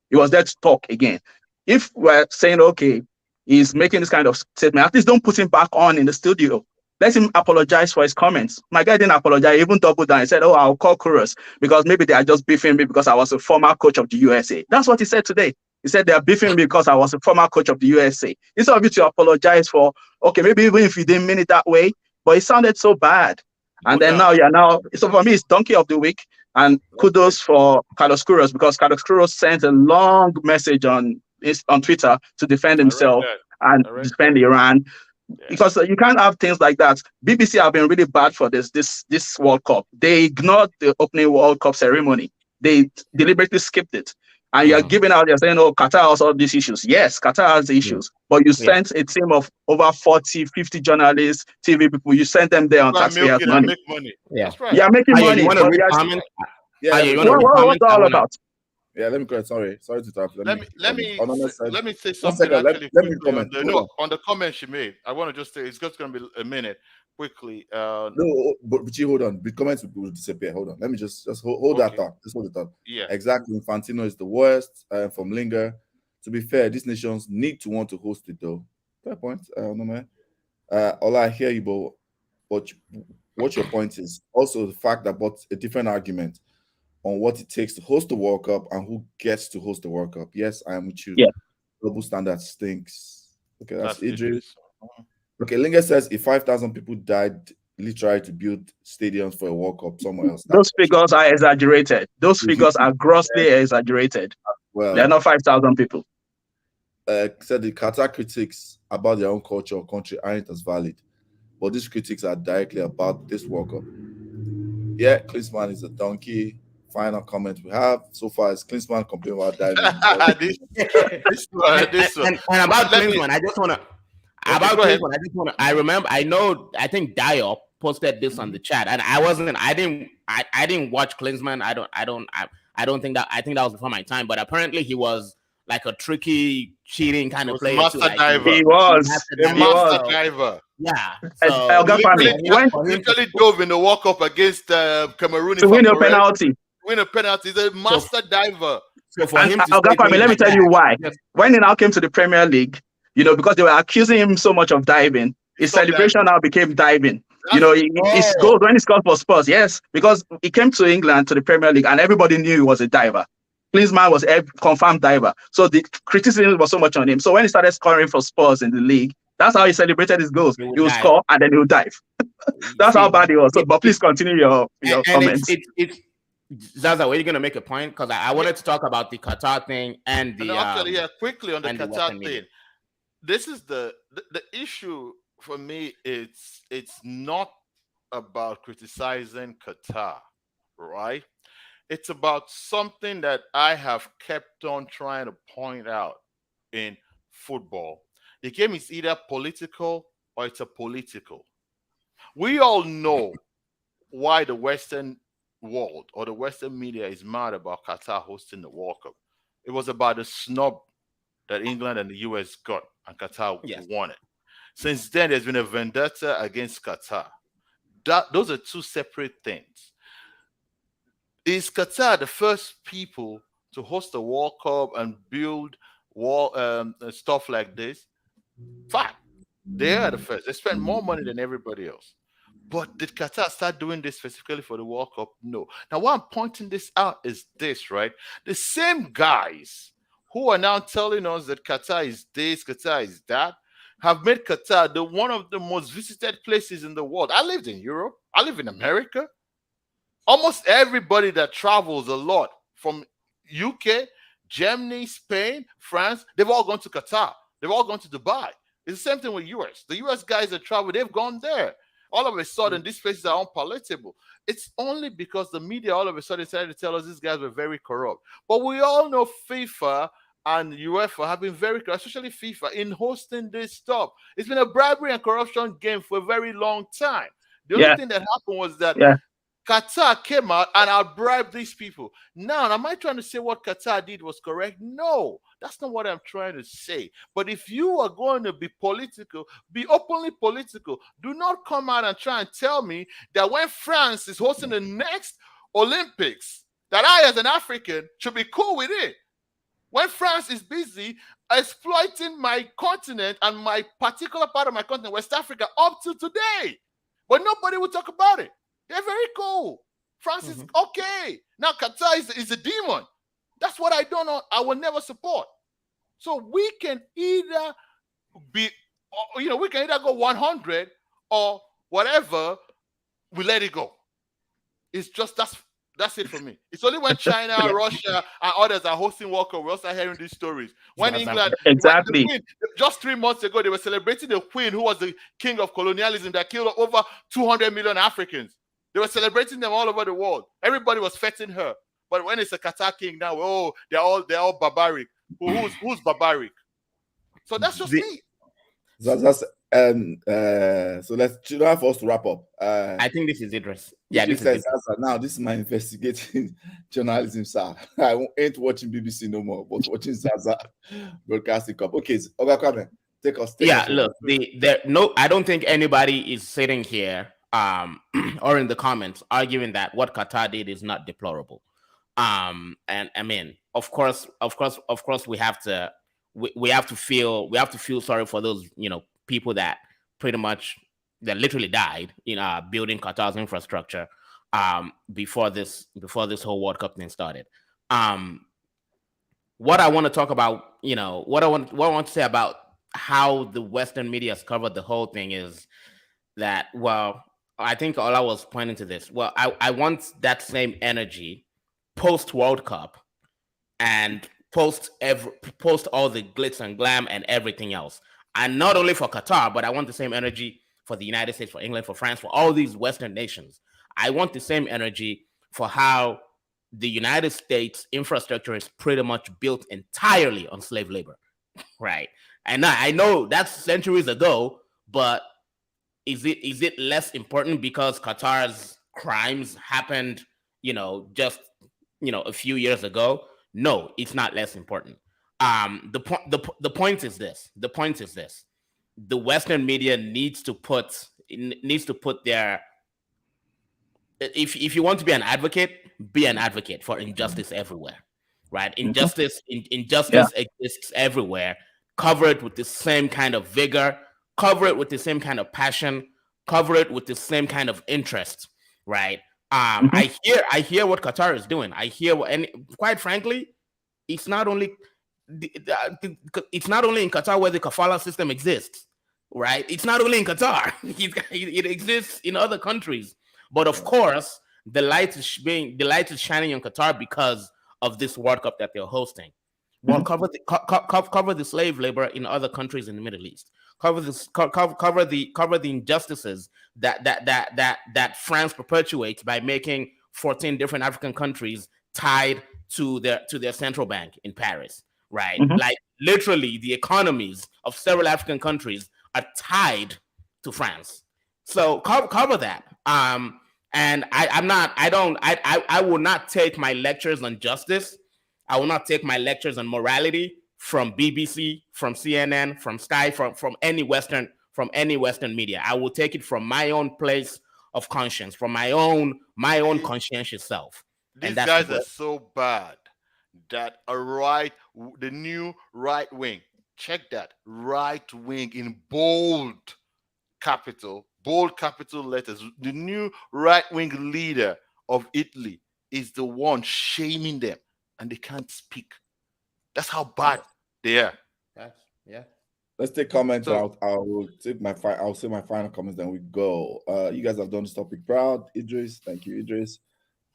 He was there to talk again. If we're saying, okay, he's making this kind of statement, at least don't put him back on in the studio. Let him apologize for his comments. My guy didn't apologize, he even doubled down. He said, oh, I'll call Kuros because maybe they are just beefing me because I was a former coach of the USA. That's what he said today. He said they are beefing me because I was a former coach of the USA. Instead of you to apologize for, okay, maybe even if you didn't mean it that way, but it sounded so bad. And then now you're so for me, it's Donkey of the Week. And kudos for Carlos Kuros because Carlos Kuros sent a long message on Twitter to defend himself and defend Iran. Yeah. Because you can't have things like that. BBC have been really bad for this World Cup. They ignored the opening World Cup ceremony. They deliberately skipped it. And you're giving out, you're saying, oh, Qatar has all these issues. Yes, Qatar has the issues. But you sent a team of over 40, 50 journalists, TV people. You sent them there on taxpayers' money. Make money. Yeah. That's right. You're making money. You want to read comment? What's all about? Yeah, let me go. Sorry to interrupt. Let me say something. Second, let me comment. On the comment she made. I want to just say it's just going to be a minute quickly. No, but you hold on. The comments will disappear. Hold on. Let me just hold that thought. Just hold the thought. Yeah, exactly. Infantino is the worst. From Linger. To be fair, these nations need to want to host it though. Fair point. No man. Ola, I hear you, but what your point is also the fact that but a different argument on what it takes to host the World Cup and who gets to host the World Cup. Yes, I am with you. Yeah. Double standard stinks. Okay, that's Idris. Okay, Linger says if 5,000 people died literally to build stadiums for a World Cup somewhere else. Those figures are exaggerated. Those figures are grossly exaggerated. Well, they're not 5,000 people. Said the Qatar critics about their own culture or country aren't as valid. But these critics are directly about this World Cup. Yeah, Klinsmann is a donkey. Final comment we have so far is Klinsmann complaining about diving. this one. And about Klinsmann, I just want to. I remember. I think Diop posted this on the chat, and I didn't watch Klinsmann. I don't think that. I think that was before my time. But apparently, he was like a tricky, cheating kind of player. Master diver. He was a master diver. Yeah. So literally dove in the World Cup against Cameroon to win a penalty. Win a penalty. He's a master diver. So for him let me tell you why. When he now came to the Premier League, because they were accusing him so much of diving, his celebration now became diving. He scored when he scored for Spurs. Yes, because he came to England to the Premier League and everybody knew he was a diver. Klinsmann was a confirmed diver. So the criticism was so much on him. So when he started scoring for Spurs in the league, that's how he celebrated his goals. He would score and then he would dive. That's how bad he was. So, but please continue your comments. Zaza, were you going to make a point? Because I wanted to talk about the Qatar thing and the... actually, quickly on the Qatar thing. This is the issue for me. It's not about criticizing Qatar, right? It's about something that I have kept on trying to point out in football. The game is either political or it's a political. We all know why the Western world or the Western media is mad about Qatar hosting the World Cup. It was about the snub that England and the US got, and Qatar won it. Since then, there's been a vendetta against Qatar. Those are two separate things. Is Qatar the first people to host a World Cup and build stuff like this? Fine. They are the first. They spend more money than everybody else. But did Qatar start doing this specifically for the World Cup? No. Now, why I'm pointing this out is this, right? The same guys who are now telling us that Qatar is this, Qatar is that, have made Qatar one of the most visited places in the world. I lived in Europe. I live in America. Almost everybody that travels a lot from UK, Germany, Spain, France, they've all gone to Qatar. They've all gone to Dubai. It's the same thing with US. The US guys that travel, they've gone there. All of a sudden, these places are unpalatable. It's only because the media all of a sudden decided to tell us these guys were very corrupt. But we all know FIFA and UEFA have been very corrupt, especially FIFA, in hosting this stuff. It's been a bribery and corruption game for a very long time. The only thing that happened was that Qatar came out and outbribed these people. Now, am I trying to say what Qatar did was correct? No, that's not what I'm trying to say. But if you are going to be political, be openly political. Do not come out and try and tell me that when France is hosting the next Olympics, that I, as an African, should be cool with it. When France is busy exploiting my continent and my particular part of my continent, West Africa, up to today. But nobody will talk about it. They're very cool. France is okay. Now Qatar is a demon. That's what I don't know. I will never support. So we can either be, we can either go 100 or whatever. We let it go. It's just that's it for me. It's only when China, Russia, and others are hosting World Cup, we also hearing these stories. When England, exactly, just 3 months ago, they were celebrating the Queen, who was the king of colonialism that killed over 200 million Africans. They were celebrating them all over the world. Everybody was feting her. But when it's a Qatar king now, they're all barbaric. Who's barbaric? So that's just me. So let's have us to wrap up. I think this is Idris. Yeah, this is now this is my investigating journalism, sir. I ain't watching BBC no more, but watching Zaza Broadcasting Cup. Okay, Oga, take us. Look, I don't think anybody is sitting here or in the comments arguing that what Qatar did is not deplorable. And I mean, of course, we have to feel sorry for those, people that literally died in building Qatar's infrastructure before this whole World Cup thing started. What I want to talk about, what I want to say about how the Western media has covered the whole thing is that, well, I think Ola was pointing to this. Well, I want that same energy post World Cup and post all the glitz and glam and everything else. And not only for Qatar, but I want the same energy for the United States, for England, for France, for all these Western nations. I want the same energy for how the United States infrastructure is pretty much built entirely on slave labor, right? And I know that's centuries ago, but is it less important because Qatar's crimes happened, just a few years ago? No, it's not less important. The point is this. The Western media needs to put their, if you want to be an advocate for injustice everywhere, right? Injustice exists everywhere. Cover it with the same kind of vigor, cover it with the same kind of passion, cover it with the same kind of interest, right? I hear what Qatar is doing. And quite frankly, it's not only in Qatar where the kafala system exists, right? It's not only in Qatar. It exists in other countries. But of course, the light is shining on Qatar because of this World Cup that they're hosting. Well, cover the slave labor in other countries in the Middle East. Cover the injustices that France perpetuates by making 14 different African countries tied to their central bank in Paris, right? Like literally, the economies of several African countries are tied to France. So cover that. And I will not take my lectures on justice. I will not take my lectures on morality from BBC, from CNN, from Sky, from any Western media. I will take it from my own place of conscience, from my own conscientious self. These guys are so bad that the new right wing, check that, right wing in bold capital letters, the new right wing leader of Italy is the one shaming them, and they can't speak. That's how bad they are. Yeah. Let's take comments. So, I'll say my final comments, then we go. You guys have done this topic proud. Idris, thank you, Idris.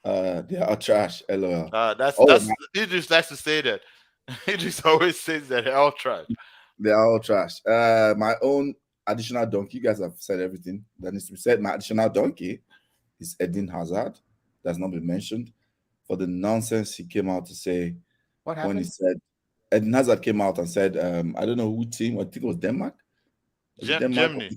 They are trash. LOL. Idris likes to say that. Idris always says that they're all trash. They are all trash. My own additional donkey. You guys have said everything that needs to be said. My additional donkey is Eden Hazard. That's not been mentioned for the nonsense he came out to say. What happened? When he said Eden Hazard came out and said, I don't know who team. I think it was Denmark. Germany.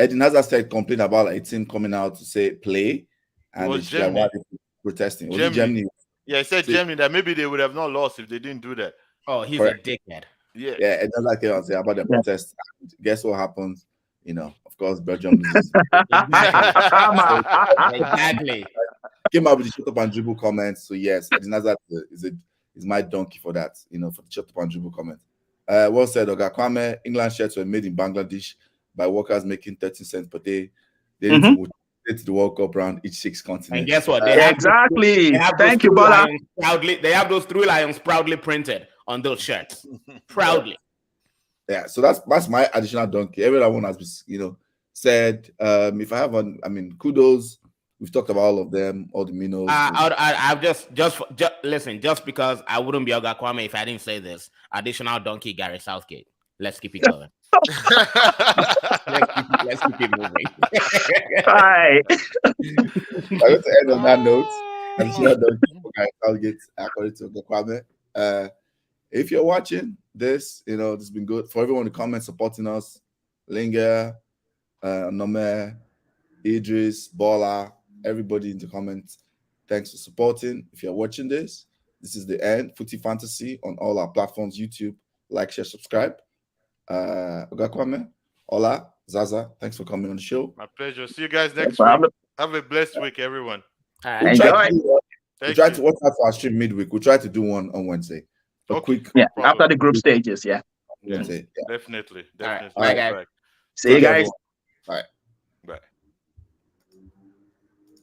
Eden Hazard said complain about a team coming out to say play and was they should like, why are they protesting? Was it Germany. Germany? Yeah, I said See- Germany that maybe they would have not lost if they didn't do that. Oh, he's Correct. a dickhead. Yeah. Yeah, and then like I say about the Yeah. protest. And guess what happens? You know, of course, Belgium loses. Exactly. Came out with the shut up and dribble comments. So yes, Edinazar is my donkey for that. You know, for the shut up and dribble comment. Well said, Oga Kwame. England shirts were made in Bangladesh by workers making 13 cents per day. They need to rotate the World Cup round each 6 continents. And guess what? Exactly. Thank you, three Bola. lions proudly. They have those 3 lions proudly printed on those shirts. Proudly. Yeah, so that's my additional donkey. Every other one has been, you know, said. If I have one, I mean, kudos. We've talked about all of them, all the minnows. I've just listen. Just because I wouldn't be Oga Kwame if I didn't say this. Additional donkey, Gary Southgate. Let's keep it going. let's keep it moving. Right. I'm going to end on that note. Additional donkey for Gary Southgate, according to Oga Kwame. If you're watching this, you know, this has been good. For everyone in the comments supporting us, Linga, Nome, Idris, Bola, everybody in the comments, thanks for supporting. If you're watching this, this is the end. Footy Fantasy on all our platforms, YouTube. Like, share, subscribe. Oga Kwame, Ola, Zaza, thanks for coming on the show. My pleasure. See you guys next problem. week. Have a blessed week, everyone. We try Thank to you. watch out for our stream midweek. We'll try to do one on Wednesday. A Okay. quick Yeah, problem. after the group stages, yeah. Wednesday. Yeah. Definitely. All right. Definitely. Bye, guys. See you guys. Bye. Bye.